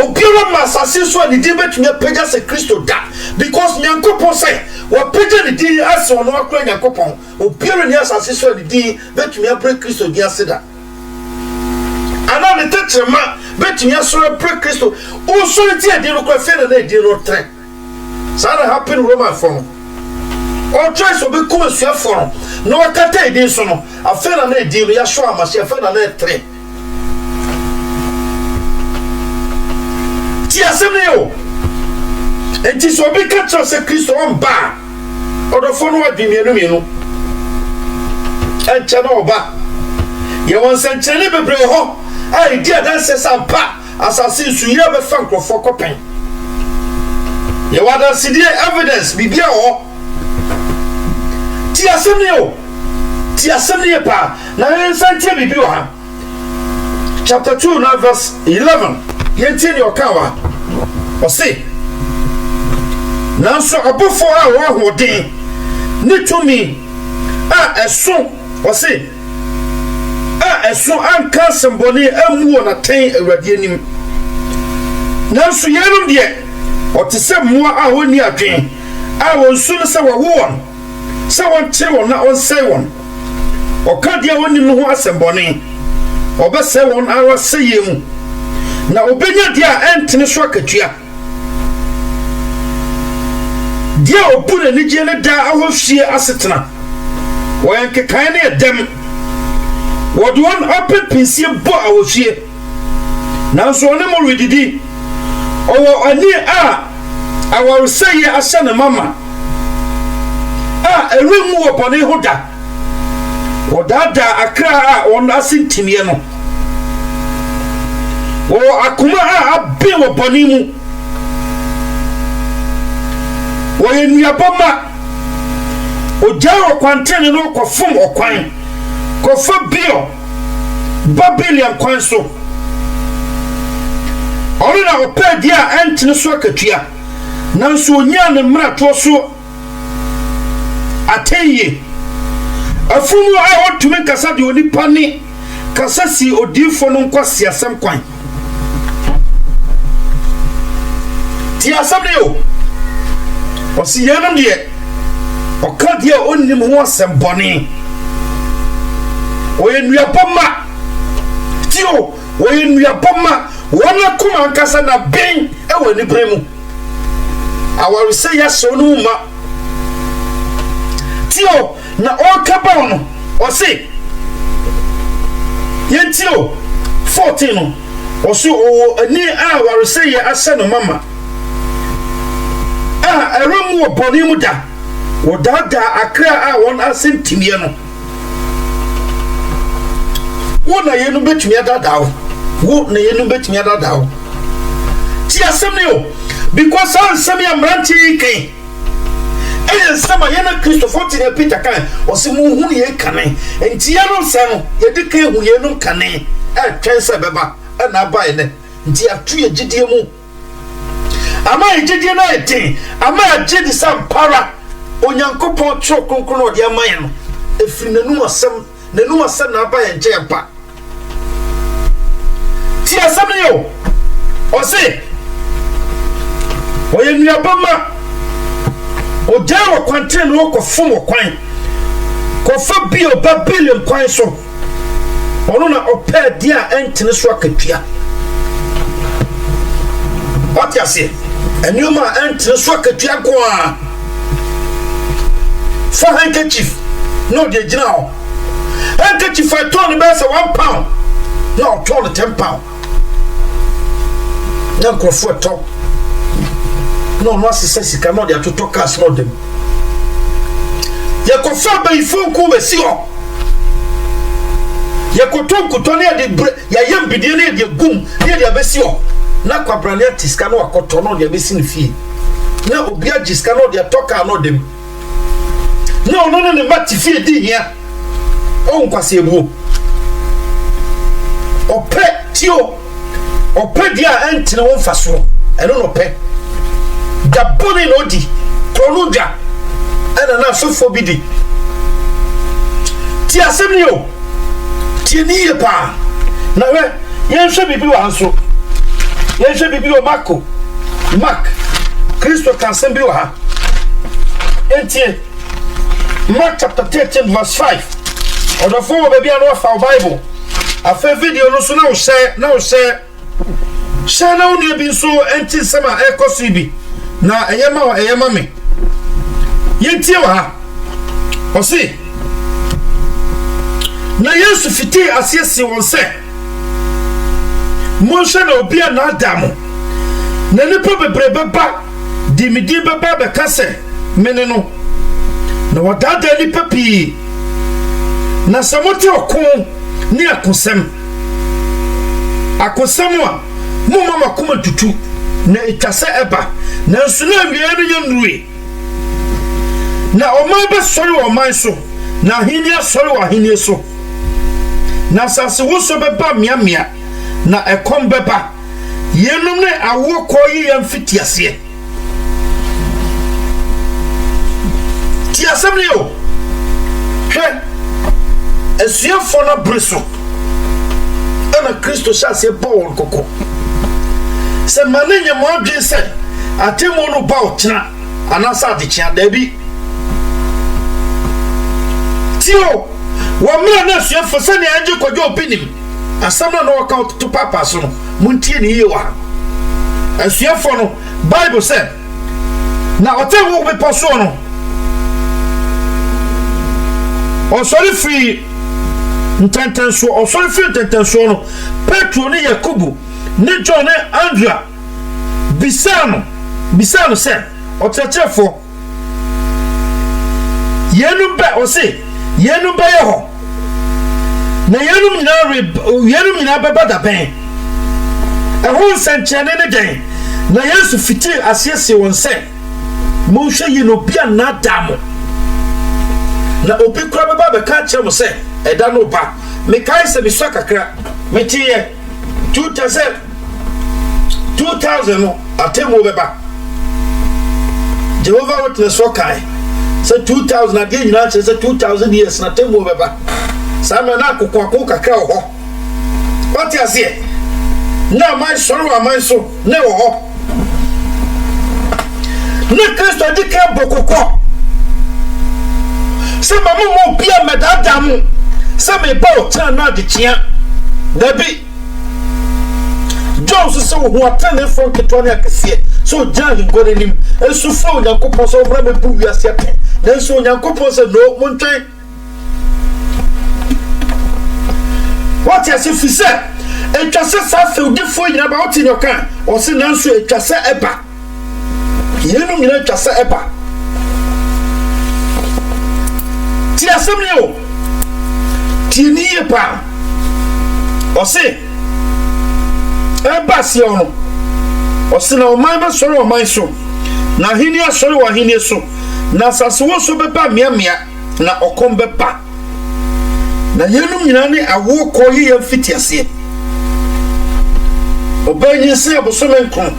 [SPEAKER 1] obiara masase so ani din betumi apega se Kristo da because nyankopon say wo pega ni din ase ono akora nyankopon obiara ni asase so ani din betumi apre Kristo di aseda ana ne tetrema betumi asoro pre Kristo o so ti ade no kwa fe na ade no tre sa na happen Roman form o choice obi kuma sua form no wakata ade so no afe na ade no ya so amase afe na tre ti aseme o enti so obi ka cho se Kristo on ba odofo no adwemienu enche na oba ye won senchene bebre ho ai dia dan se sampa asase su ye be fa nkrofo kopen ye wada sidie evidence bibia ho ti aseme pa na ensantie bibia ha chapter 2 na verse 11 yenti ni okawa o say nanso abofo a wo hoden ni tumi a eso o say eso anka semboni amu na ten awurade anim nanso yenum de otese moa a honi adwen a wonsu no se won se won kire won na on se won oka de honi no ho asemboni obese won ara se yemu na obenya dia entene so akatua dia obuna ni je ne da ahohwie asetena woyanke kan ne dem wodi won open pinsie bo ahohwie nanso one mo redidi owo ani a awar seye asha na mama a eremu wo bone hoda wodada akra a on asintimie no wo akuma a abe wo bone mu wo yenuaboma ojawo kwantene no kofom okwan kofa bio Babylon kwan so ori na opedia entene so akatua nanso onya ne mrato so ateye afumu a otumi kasa de onipa ne kasa si odifo no nkwasi asem kwan ti asem de o osi yanam de oka de onim ho asem bone oye nuapoma ti o oye nuapoma wona kuma kasa na ben e woni bremu awari se ya so no ma ti o na okaba no osi yentio 14 no osi o ani awari se ya asa no mama eremu oboni mu da wodada akra a won asentimie no wona yenu betumi adadawo wo na yenu betumi adadawo ti asem ne o because ansem ya mranti kan eyen sama yana Kristo 14 Peter kan osi mu hu ne kan enti ya no se no ye de kan hu ye no kan twense beba na abae ne enti atu ye gidie mu ama ye gidie na eti ama agidi sam para onyankopon tro kronkron odi amaye no efiri nanum asem na abae nje pa ti asem ne yo osi oye nuabama ojawo kwante no ko fumo kwan ko fa bio babylon kwan so ono na opa dia entene so akatua what you say enyuma entene so akatua ko a fa handkerchief no de gina ho handkerchief I turn be say £1 no turn £10 na ko fu to no assess cannot there to talk as not them. Yakofa by phone come see o. Yakoton kutone de ya yam bidie de gum ne de abesi o. Na kwabranetis ka no akoto no de abesi ne fie. Na obi agis ka no de talk no dem. No ne mati fie di hia. O nkwase ebu. Ope tio. Ope dia entene won faso. Eno no pe. Da boni no di kronuja ana na so fobidi ti asem ni o ti ni ye pa na we yen hwe bibi wa hanso yen hwe bibi o Mark Kristo kan sem bi wa ha entie Mark chapter 13 verse 5 odo fo wo bia no fa Bible afa video no so na wo share na uni bi so enti sama ekosi bi na eyema me yentie wa ha osi na Yesu fiti asiesi wonse monsha na obia na adamu na nipa bebrebe ba dimidi beba be kase mene no na wadada nipa pi na samote okon ni akosem a mo mama kuma tutu na itase eba na nsuna wiye no nruwe na oman be sori wo man so na hinia sori wo hinie so na sase wo so beba miamia na ekom beba yenum ne awo koyi yam fitiase ti asem ne yo hwe esuafo na breso ana Kristo shase bawon koko se manenye mo adwen se atemo no ba otena anasa de chia dabi tio wa mra na suafo se ne anje kwadwo opinim asama no account to papa so no muntie ne yewa asuafo no Bible say na otemo be poso no osori free ntantanso osori free ntantanso no Petro ne Yakobo ne John ne Andrea bisano se otechefo yenum ba ose yenum ba yeho na yenum nyina beba da ben ehun sanchene ne den na Yesu fiti asiese wonse mo hwe ye no bia na damo na obi kura beba be ka kire mo se eda no ba me kai se bi so kakra me tie 2000 no atemo beba Jehovah Witness so kai say 2000 again nyina che say 2000 years na temu beba sama na akoko kakra ho what you say na my sorrow am so na ho ne Kristo di ka bokoko se mamu mo bia medadam se me ba o tan na de tia dabi John so who attend from Ketonia Kese so John go nim ensu fo Yakobon so bra me bu wiase ate na so Yakobon se no montwen what you see say etwase sa fe odifo nyina ba oti nyoka o se na so etwase eba yenu nyina etwase eba ti asemni o ti ni ye pa o se eba si ono o se na o man ba soro o man so na hini asoro wa hini so na sase wo so beba miamia na okom beba na yenu nyina ne awo koyi ya fiti ase obanyi se abosome nkon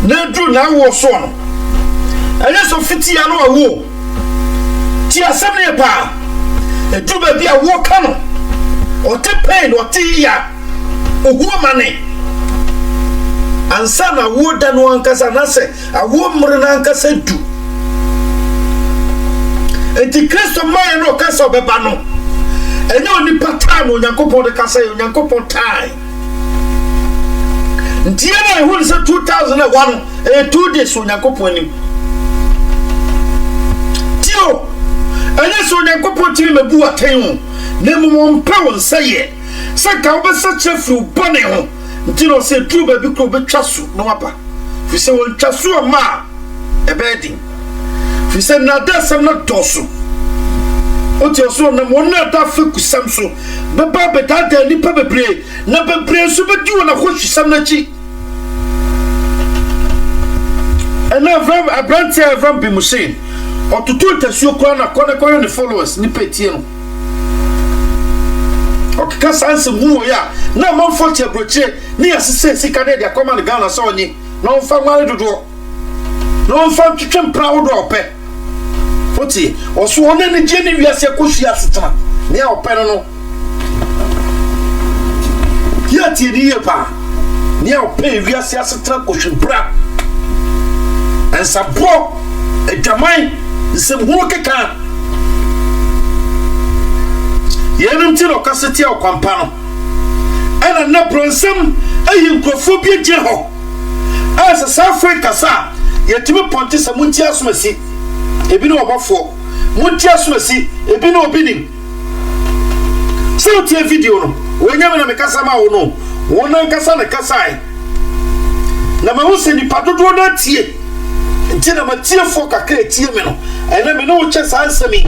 [SPEAKER 1] na du na awo so no ene so fiti ya no awo ti asem ne pa edu ba bia wo ka no o te pain o te ya oguo mane ansa na wo da no ankasa na se awo mre na ankasa du enti Kristo maye no kasa obeba no enye oni pattern Onyankopon de kasa Onyankopon time ntie na ehun se 2001 2 days Onyankopon nim tio enye so Onyankopon tiri mebu aten na mu mpa won saye saka obesa chefu bone ho nti no se tu ba bi ko betwa so no aba fi se won twa so ma ebedi fi se na da sam na doso oti oso na mo na da fe kusam so beba beta da ni pa bebre na bebre so be diwo na hwehwesam na chi ena from abrantia from bimusin otutu tasuo kwa na kone ne followers ni petie no okika sanse mu ya na manfo che broche ni asese sika ne dia koma ne Ghana so onyi no mfa nware dodo no mfa twetwe proud ope oti oso one ne je ne wiase kohia setena ne a ope no ya ti ni ye pa ne a ope wiase asetena kohwebra ensabo edwaman nsebhu keka yenum ti no kaseti okwampa no ana na bronsam ayi nkrofobia je ho asa South Africa sa yetimi ponti sa munti asomasi ebi no obafo munti asomasi ebi no obinim so tie video no wenyame na mekasa ma wo no wona nkasa na kasai na ma wo se ni padodo na tie ntina ma tie fo kakra tie me no ena me no che sansemi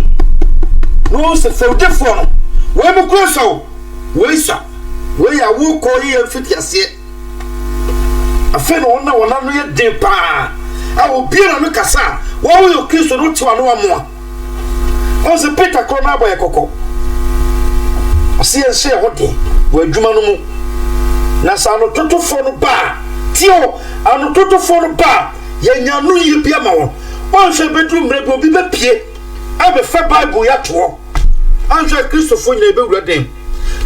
[SPEAKER 1] no se feudefo no we mu kroso we sa we ya wo ko yi afiti ase afa no wona no ye de pa a obi na no kasa wo yo Kristo no tiwa no amoa o se Peter ko na boy kokko ase ye se hode wo adwuma no mu na sa no totofo no ba tio ano totofo no ba ye nya no ye bia ma wo o se bedu mre bi obi be pie abe fa Bible ya to Anja Christopher na ebe wura dem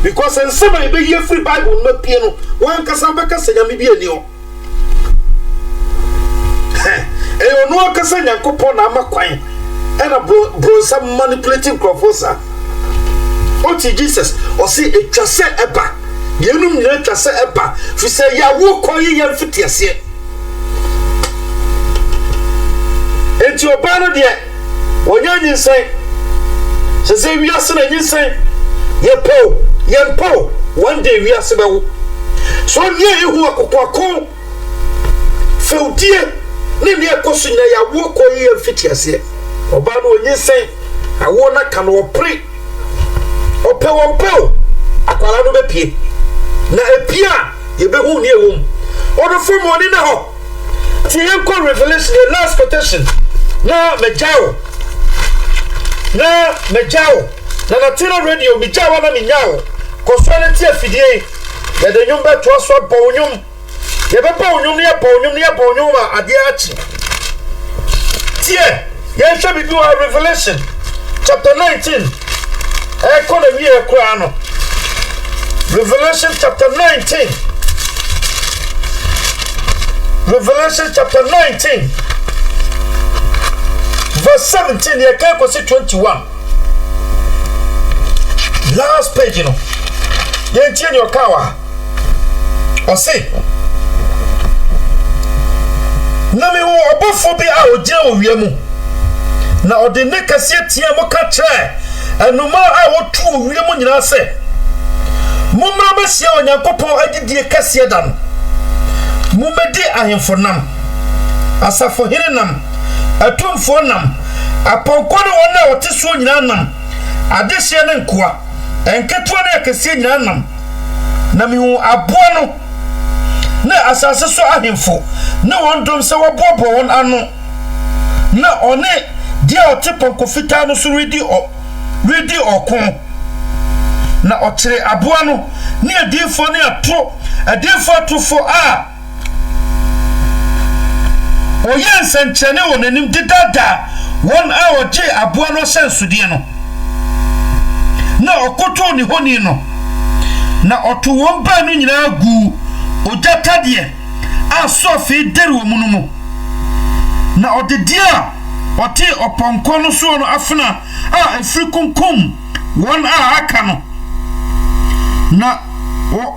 [SPEAKER 1] because ensema ebe ye free Bible no pie no wan kasa be kasa nya me bi ani o ono akasa Nyankopon na amakwan ena bro some manipulating proposal oti Jesus o si etwase eba yenum nyina etwase eba fi se ya wo koyi ya mfiti ase enti obano de onyanyi nsen se wiase na nyisan yempo one day wiase bewo so nie ehu akokoko feudie ni ne ekosu na ya wo koyi ya mfiti ase oba no onyisan awo na ka no opre ope akwala no bepie na epia ye behu ni ewum odo fom oni na ho ti yenko Revelation the last quotation na mejao na Natina radio mijawa na minyao koswane ti afidie ya de nyumba to so bonyum ye be bonyum ne bonyum ma ade achi tie Yen shall be do Revelation chapter 19. Economy equano. Revelation chapter 19. Revelation chapter 19. Verse 17. You can't go see 21. Last page, you know. Yen change your car. Or say. Na me wo obofo bi a oje owiemu na ode ne kase tie mo ka kire enuma a wotu owiemu nyina se mumra besia onyankopon agidie kase dan mumedi ahemfo nam asafo hene nam atumfo nam aponkone wona wote so nyina nam adehye ne nkoa enketo na kase nyina nam na me wo aboa no na asase so ahemfo na wondom se wobobo won ano na one dia otipon kofita no so redi okon na okire aboa no ne adifo ne ato adifo atofo a oyen senchene wonanim didada won a oje aboa no sensudie no na okoto ni honi no na oto won ba no nyina gu ojatadie asofi deru omunumu na odedia ote oponko no so no afuna a afrikunkum won a aka no na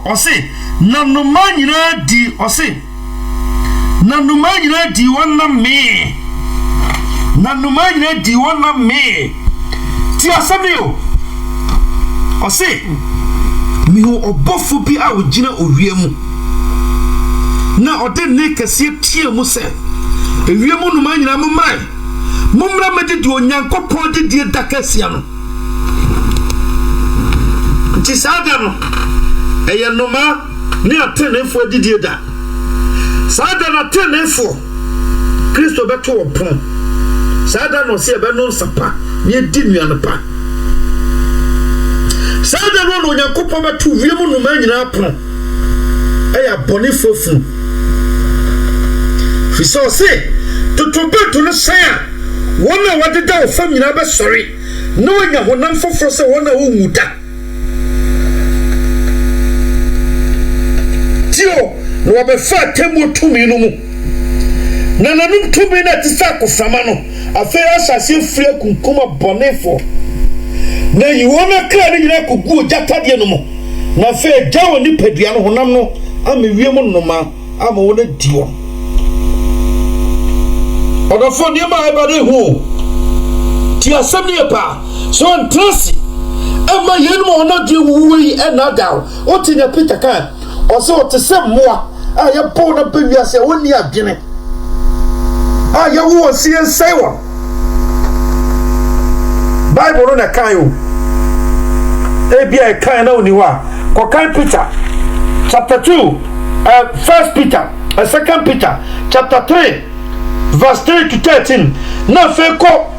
[SPEAKER 1] ose na numanyina di ose na numanyina di wonna me na numanyina di wonna me ti asamio ose mi ho obofu bi a ogina owiemu na ode ne kase tie mu se ewiemu no manyina mo mai mumra mede di onyankopon de die dakasia no nti sada no eye noma ne atenefo de die da sada na atenefo Kristo beto opon sada no se be no nsapa ne di nuano pa sada no onyankopon beto wiemu no manyina apon eye bonifofu fiso se totobeto no san wona wadeda ofam nyina be sori no nya honam foforo se wona wo muda tio no wabefa temu tumi no mu na nanum tumi na tisa kofama no afa asase fie kunkuma bonefo na yiwona kra ni nyina kogu jatade no mu na fa jawo ni padua no honam no amewiemu noma ama wona diwo odofo ni ma ebade hu ti asemi epa so ntrasi ema yenu mo na de wuwi enada o ti na Peter kan o se o te se moa a ye bo na bewiase woni adwene a ye wo si ensai wo Bible no na kan o e bia e kan na oni wa ko kan Peter chapter 2 first Peter second Peter chapter 3 verse 3 to 13 na fe ko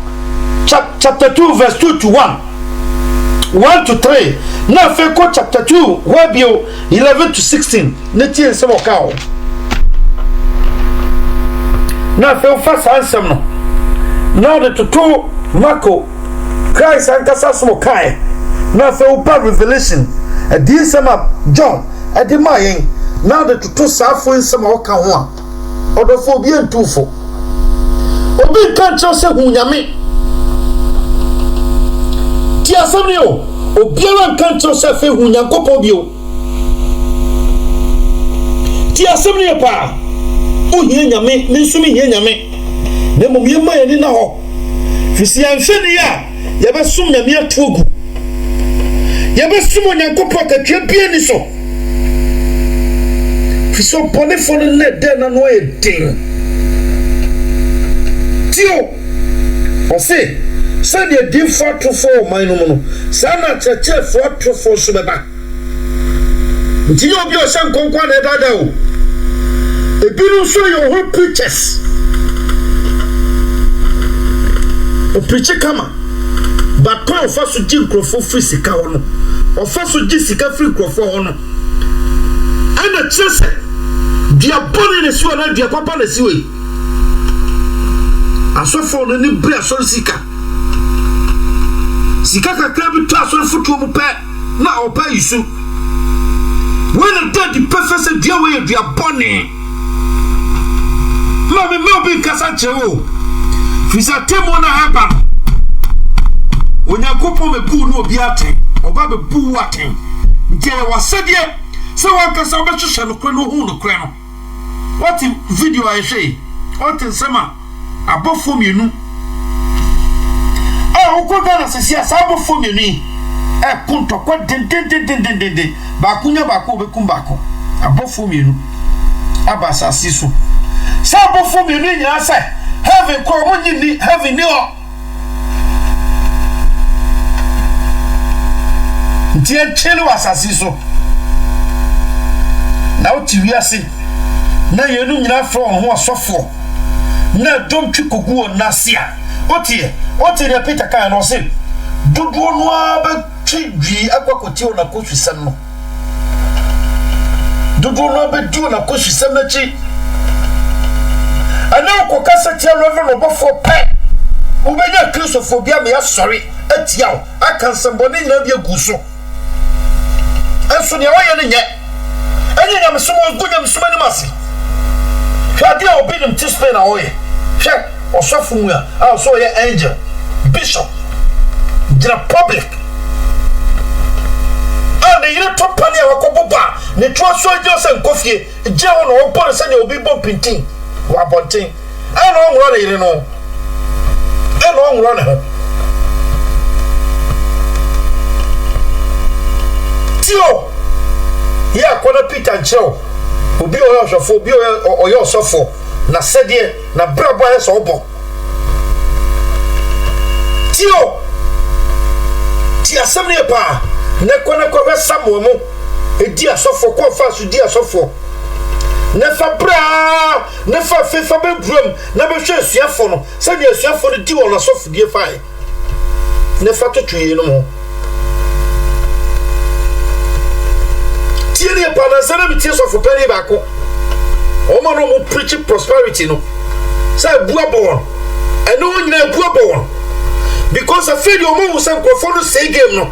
[SPEAKER 1] chapter 2 verse 2 to 1 to 3 na fe ko chapter 2 wabio 11 to 16 na tie se mo ka o na fe fa ansem no na de to Marco Christ ankasa so kai na fe o Revelation a di sama John a di mayen na de to safo nsem o ka ho a odofo bi entufo obi kan chose hunyame ti asamni o obiara kan chose fe hunyankopon bio ti asamni pa o hie nyame ni sumi hie nyame na mom ye maye ni na ho fisi anhwene ya ye be sum nyame atogu ye be sum onyankopon ka twa bie ni so fisi opone fo ne de na no e din tio ose sade di fatu fo man no no sana cheche fatu fo so beba nti yo bi o san konkwa na dada o ebiru so your whole preachers o preacher kama but ko fa so ji nkrofo free sika ho no o fa so ji sika free nkrofo ho no ana chese dia boni ne so na dia papa na siwe asofo no ni bre so sika kakra bi to aso foto mu pe na opa yisu when the dead professor dia we dia bone mama me obi kasa chewo fisa temo na haba onyakopo me bu no obi aten oba be bu aten nke wasede se wakasa obehwehwe no kro no hu no kro no what video I say what nsema abofo mienu ukoga na sesia sabofo mienu punto kwa den ba kunya ba ko be kumbako abofo mienu abasa siso sabofo mienu nyina se heaven ko mo nyini heaven ni o ntie chelo asasi so na oti wiase na yenu nyina fro ho asofo na dom twikogu o nasia oti repeat kan no se dudu no aba twidwi akwakoti o na kosusem no dudu no aba di o na kosusem na chi ana ko kasa tia no bofo pe ubenya kristofobia me asori atia o akansembone nyina bia guso enso ne oye ne nye enye nyam somo gunyam somo ni masi hwade a obi nim tispe na oye hwe osofu mu a so ye angel bishop gira public and you to pani a wakoboba ne to so je se nkofie je ho no obo se ne obi bom pintin wa bontin ana onwro na yire no ana onwro na ho tio ya kona Peter Ncheo obi o yosofo obi o yosofo na sedie na brabo ya so obo tio ti asemne pa ne kona ko besamo mu edi asofo ko fa su di asofo ne fa bra ne fa fefa be brom na be hwe suafo no se de suafo no di won asofo die fa ne fa to twie no mo tiene pa na sana mi tie sofo pere ba ko o ma no mo preach prosperity no say buabo eno nyina buabo because I feel you mo say ko follow say game no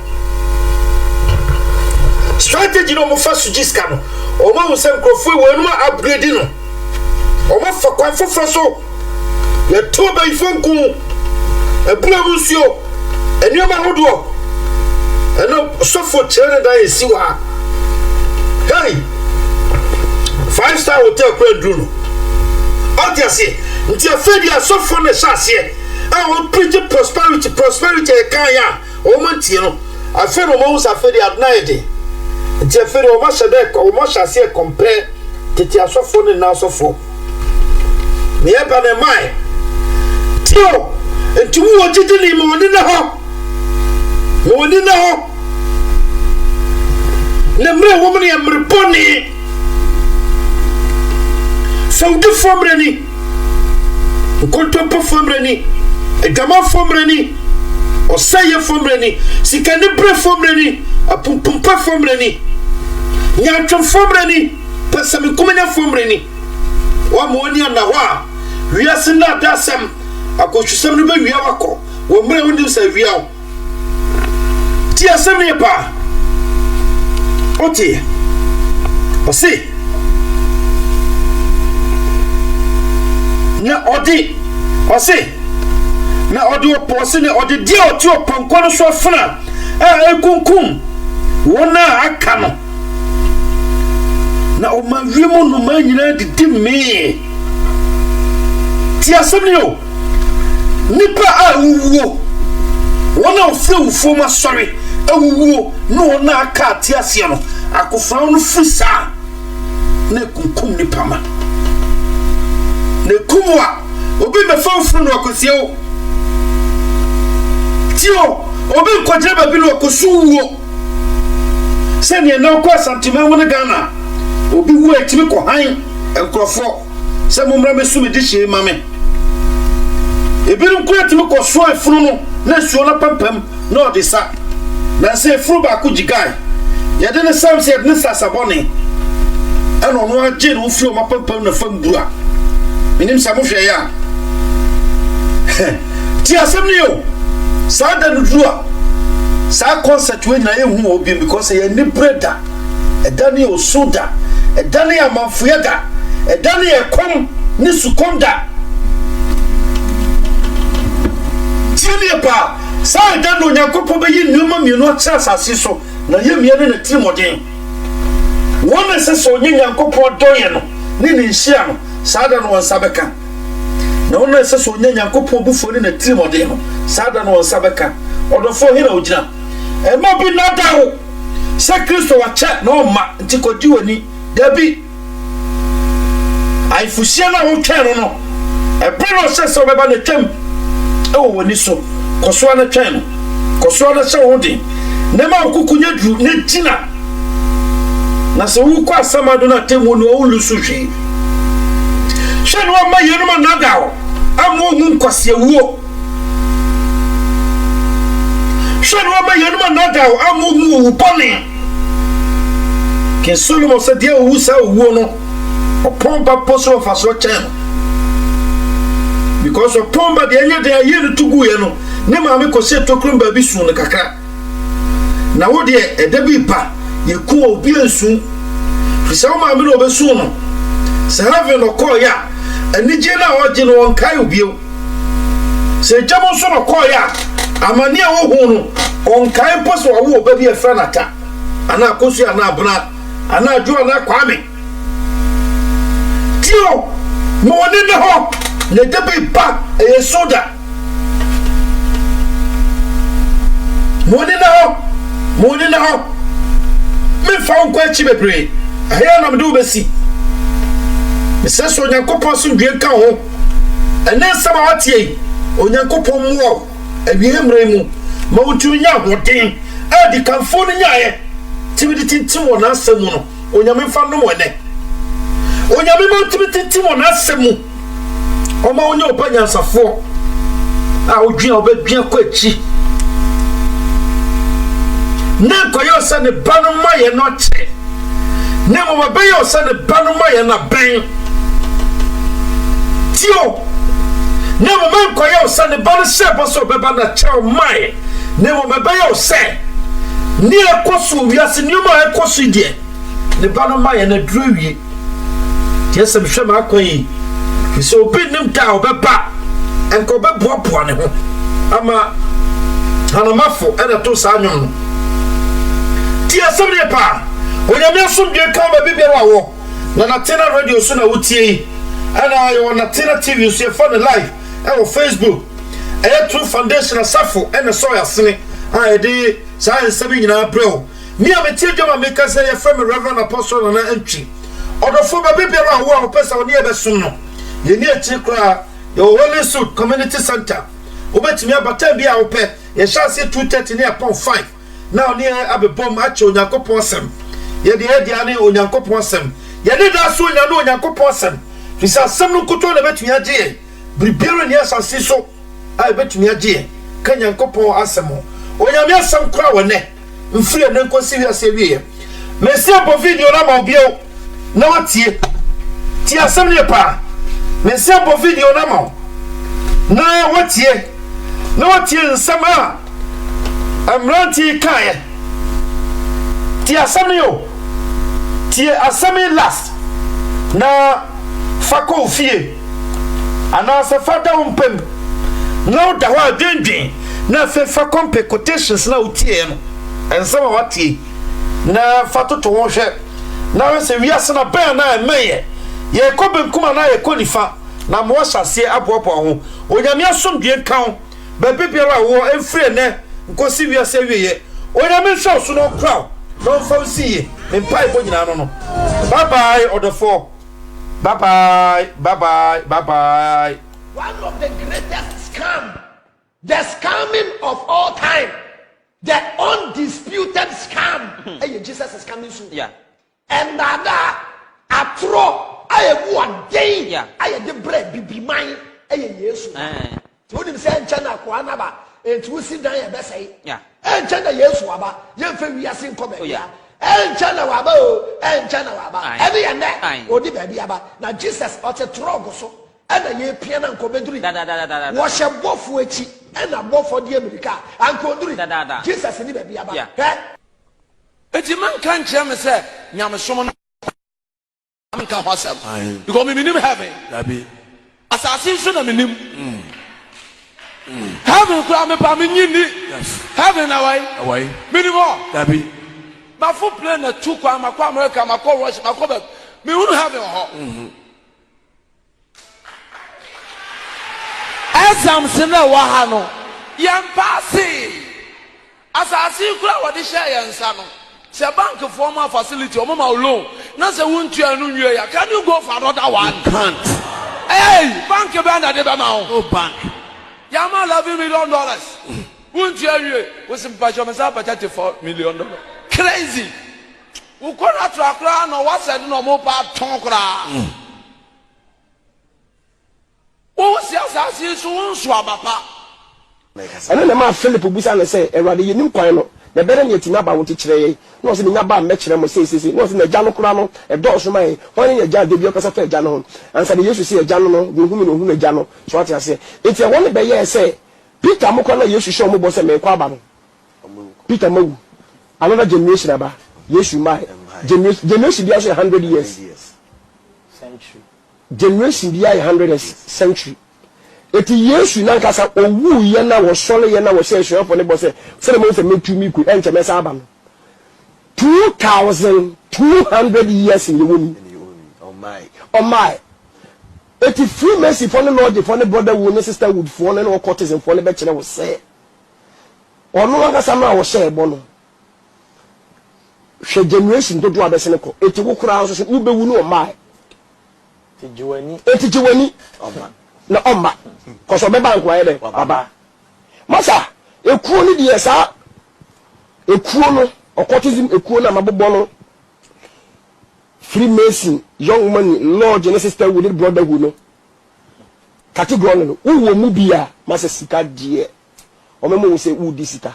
[SPEAKER 1] strategy no mo fa sujiska no o mo say ko fu we no upgrade no o mo fa kwa fofo so ye to ba ifonku e buabusuo enu ma hodo eno sofo chere da esi wa hey 5-star hotel kwendru no odiase nti afedi asofo ne sase a won preach prosperity e kan ya o mantie no afedi o mo afedi adnaide nti afedi o ma shade ko o mo sase compare tete asofo ne na asofo me e ba ne mai tio nti wo jidini mo ni na ho nemre woman ya mreponi saudi fomreni kontopo fomreni egama fomreni osaye fomreni sikane bre fomreni apumpumpa fomreni nyatwa fomreni pasami kumenya fomreni wa moni na wa wiase na dasam akohwesem no be wia wako wo mre woni sa wia wo ti asem ne pa oti osi na odi osi na odi oposi ne odi di oti oponko no so fana ekunkum wona aka no na o ma wiemo no ma nyina didi me ti asem ne o nipa a wuwo wona ofeufo ma sorry awuwo no na aka atiasia no akofra no frisa na kunkum ni pama ne kumwa obi me fanfru no akosie tio obi nkodre ba bi no akosuwo se ne na ko santima wona Ghana obi wu etimi ko han enkrofo se momra me sumi di hye mame ebi no ko etimi ko so efru no na suo na pampam na odisa na se efru ba ko jigai ya de ne sam se ne sasabone eno no agye no firi o mapampam na fam bua minim sa mo hwe ya ti asem ne yo sa da no dua sa concert we na ehu obi because ye ni breda eda ne osoda eda ne amanfoya da eda ne ekom ne sukonda tiye pa sa eda no nyakopo be yi numa mienu a kira asase so na ye mienu na timoden wona se so nyakopo doye no ne nhia no sa da no wonsa beka na wona se so nyakopo bufo ne na timoden no sa da no wonsa beka odofo hira ogina e ma bi na dawo se Kristo wa che no ma nti kodi woni dabi ai fusia na wo twɛn no e bro se so beba na twam e wo woni so koso na twɛn no koso na hyɛ wo din ne ma okukunye dru ne tina na se wo kwa samado na temu no wo lusu hwe hwe no ma yenu ma na dawo amo hu nkwase wuo hwe no ma yenu ma na dawo amo hu upone ke Solomon se dia wo sa wuo no upon ba poso faso chen because upon ba de anya de aye tugu ye no ne ma me ko se tokrum ba bi su no kakra na wo de eda bi pa ye ku obi ansu fisa wo ma me no obesu no se have no call ya ani je na oje no won kai obi o se jamo so no call ya amani a wo hu no on kai poso wo ba bi e fra nata ana akosu ana abuna ana adu ana kwame tio mo woni ne ho ne debi pa e soda mo woni ne ho me fa on kwa chi bebre aya na mdu besi me se so nyankopon so dwen ka ho ene sama watie onyankopon mo awie mre mu ma wotu nya hoden e di kanfo no nyae tibidi tintim wona asemu no onyame fa no wone onyame ma tibidi tintim wona asemu o ma onye opanya nsafo a odwia obedwia kwa chi na koyo sa ne banu maye no che ne mo be yo sa ne banu maye na ben tio ne mo man koyo sa ne banu se boso be ba na chao maye ne mo be yo se ni ekosu wiase ni ma ekosu die ne banu maye na druwi yesa bi hwe ma akoyi fi obi nim ta obeba enko be boaboa ne ho ama hanamafo ena to sa anwom ti asem pa onyame asomdwe ka ba bibia wo na Natena radio so na wotie ana yo Natena TV so for the live e Facebook e True Foundation asafo ena so ya sene a ede sa nsebe nyina breo mi a metie dwama meka se ye from Reverend Apostle na antwi odofo ba bibia wo a opesa oni e besom no ye ni achi kra the Holy Suit Community Center obetimi abata bia wo pe ye chance 230 ne upon 5 now ni abebom achi onyankopon asem ye de ane onyankopon asem ye de da so nya no onyankopon asem fisa asem no koto na betumi agye bribiero ni asase so a betumi agye ka nyankopon asem onyame asem kra wone mfiri na nkosi wi ase wie mesi abo video na ma obio na watie ti asem ne pa mesi abo video na ma na watie nsem a amranti kae ti asem yo ti asem last na fako fie ana se fada umpem na da wa dendin na fe fa competitions na utie no ensema watie na fatoto won hwe na se wiase na ben na emeye ye ko benkuma na ye ko nifa na mo hyase abobo ho onyame asomdwe kan ba bibia wo enfre ne nkosi wiase wieye onyame hwe so no crowd no fa sie me pai bo nyina no bye bye odofo bye bye.
[SPEAKER 2] One of the greatest scam, the scamming of all time, the undisputed scam. Hey, Jesus is coming soon.
[SPEAKER 7] Yeah.
[SPEAKER 2] And nada atro aye one day.
[SPEAKER 7] Yeah.
[SPEAKER 2] Aye the bread be mine. Aye Yesu. To him say China kwana ba. And to sit down be say.
[SPEAKER 7] Yeah.
[SPEAKER 2] And China Yesu aba. Ye fe wi asin come
[SPEAKER 7] yeah.
[SPEAKER 2] And China waba o. And China waba. Every and that.
[SPEAKER 7] Aye.
[SPEAKER 2] Odi baby aba. Na Jesus or the trogo so. ɛna ye piana nkobeduri wɔhyɛ bɔfo akyi ɛna bɔfo de America ankonduri Jesus ni baabi aba hɛ
[SPEAKER 4] eti man kan kyerɛ me sɛ nyamesom no anka hwasɛm because me nim heaven asase so na me nim heaven kura me pa me nyini heaven away me nim ho ma fo plane na tu kwa makɔ America makɔ Russia makɔ ba me hu heaven ho exams na wa ha no yɛn paase asase kura wɔde hyɛ yɛn nsa no sɛ bank formal facility o mama loan na sɛ wontua no nwie ya can you go for another one? You can't. Hey, bank be na de be ma o. No bank. Yama $11 million. Wontua nwie wo sim pa jo me sa pa $34 million. Crazy. Wo ko na trakra no wa sɛ no mo pa ton kra. Wo si asase so wonso abapa.
[SPEAKER 5] Ɛno na ma Philip busa na sɛ Awurade yenim kwan no na bere ne yɛtumi aba wo ti kyerɛ yɛ no se nya ba mɛkyerɛ mo sei no se na gya no kora no ɛdɔɔso mai hɔn ne gya de bi ɔkasa fa gya no ho ansa de Yesu se gya no no de hu no hu na gya no so ate ase enti wɔn ne bɛyɛ sɛ Peter mokɔ na Yesu hyɛ ɔmo bɔ sɛ mɛkɔ aba no Peter mawu another generation aba Yesu mai generation bi aso 100 years century generation bi 100 century eti Yesu na nkasa owu ye na wo sole ye na wo hye hye ne bo se mo se metu mi ku enche me sa aba no 2200 years in the womb. Oh my eti Freemason for the Lord for the brotherhood ne sisterhood for ne courtesan for ne be kire wo se ono nkasa ma wo hye bo no hwe generation do do abese ne ko eti wo kura so wo bewu no my eti jiwani na omma koso be bank wa ye baba masa ekuo ni de sa ekuo no occultism ekuo na mabobɔ no Freemason young money Lord and sister with it brotherhood no category no wo mu bia masa sika de o memo wo se wo di sika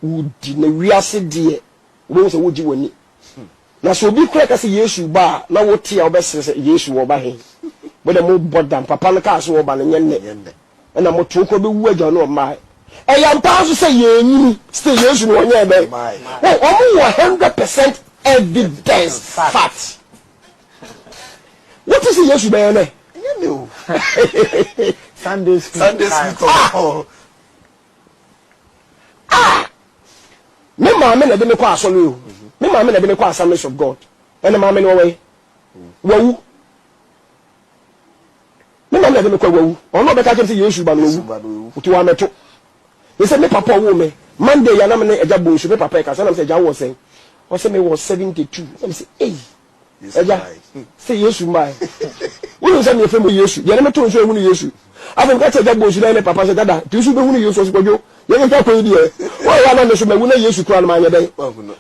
[SPEAKER 5] wo di na wiase de wo se wo gi wani na so obi kura ka se Yesu ba na wo tia obesere se Yesu wo ba he but the more bodam papa no ka so wo ba no nyenne na mo to ko be wu agya no ma e ya mpa so say yenyini stay Yesu no onye be o mo 100% evidence fact what is Yesu be ne nyene
[SPEAKER 3] Sunday school
[SPEAKER 5] me ma me na de me kwa asole o me ma me na de me kwa Assemblies of God and ma me no way wawu me ma me de me kwa wawu ono be ka je say Yesu ba no wawu uti wa meto we say me papa wo me Monday ya na me eja bonsu me papa ka say na me say eja wo sen o say me was 72 me say eh eja say Yesu mai wo say me fe mo Yesu ya na me to nso ehunu Yesu afem ka eja bonsu na me papa say dada ti su be hunu Yesu so kwadwo ye nka ko yi de wo ya na me so me wu na Yesu kura na ma nya den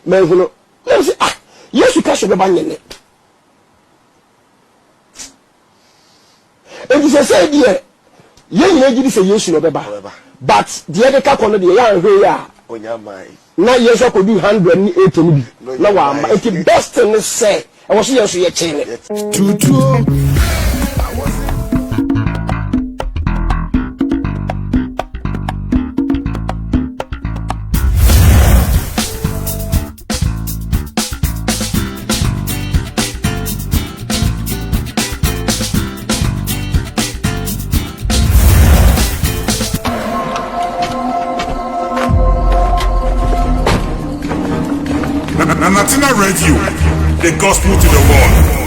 [SPEAKER 5] me hunu me say ah Yesu ka so be ba nyene and you say dear ye nyina gidi say Yesu no be ba but the other ka kono de ya hwe ya
[SPEAKER 2] onyamai
[SPEAKER 5] na Yesu ko do 180 bi na wa ma it best in say e wo so Yesu ye chene
[SPEAKER 6] Tutu. Natina Radio, the gospel to the world.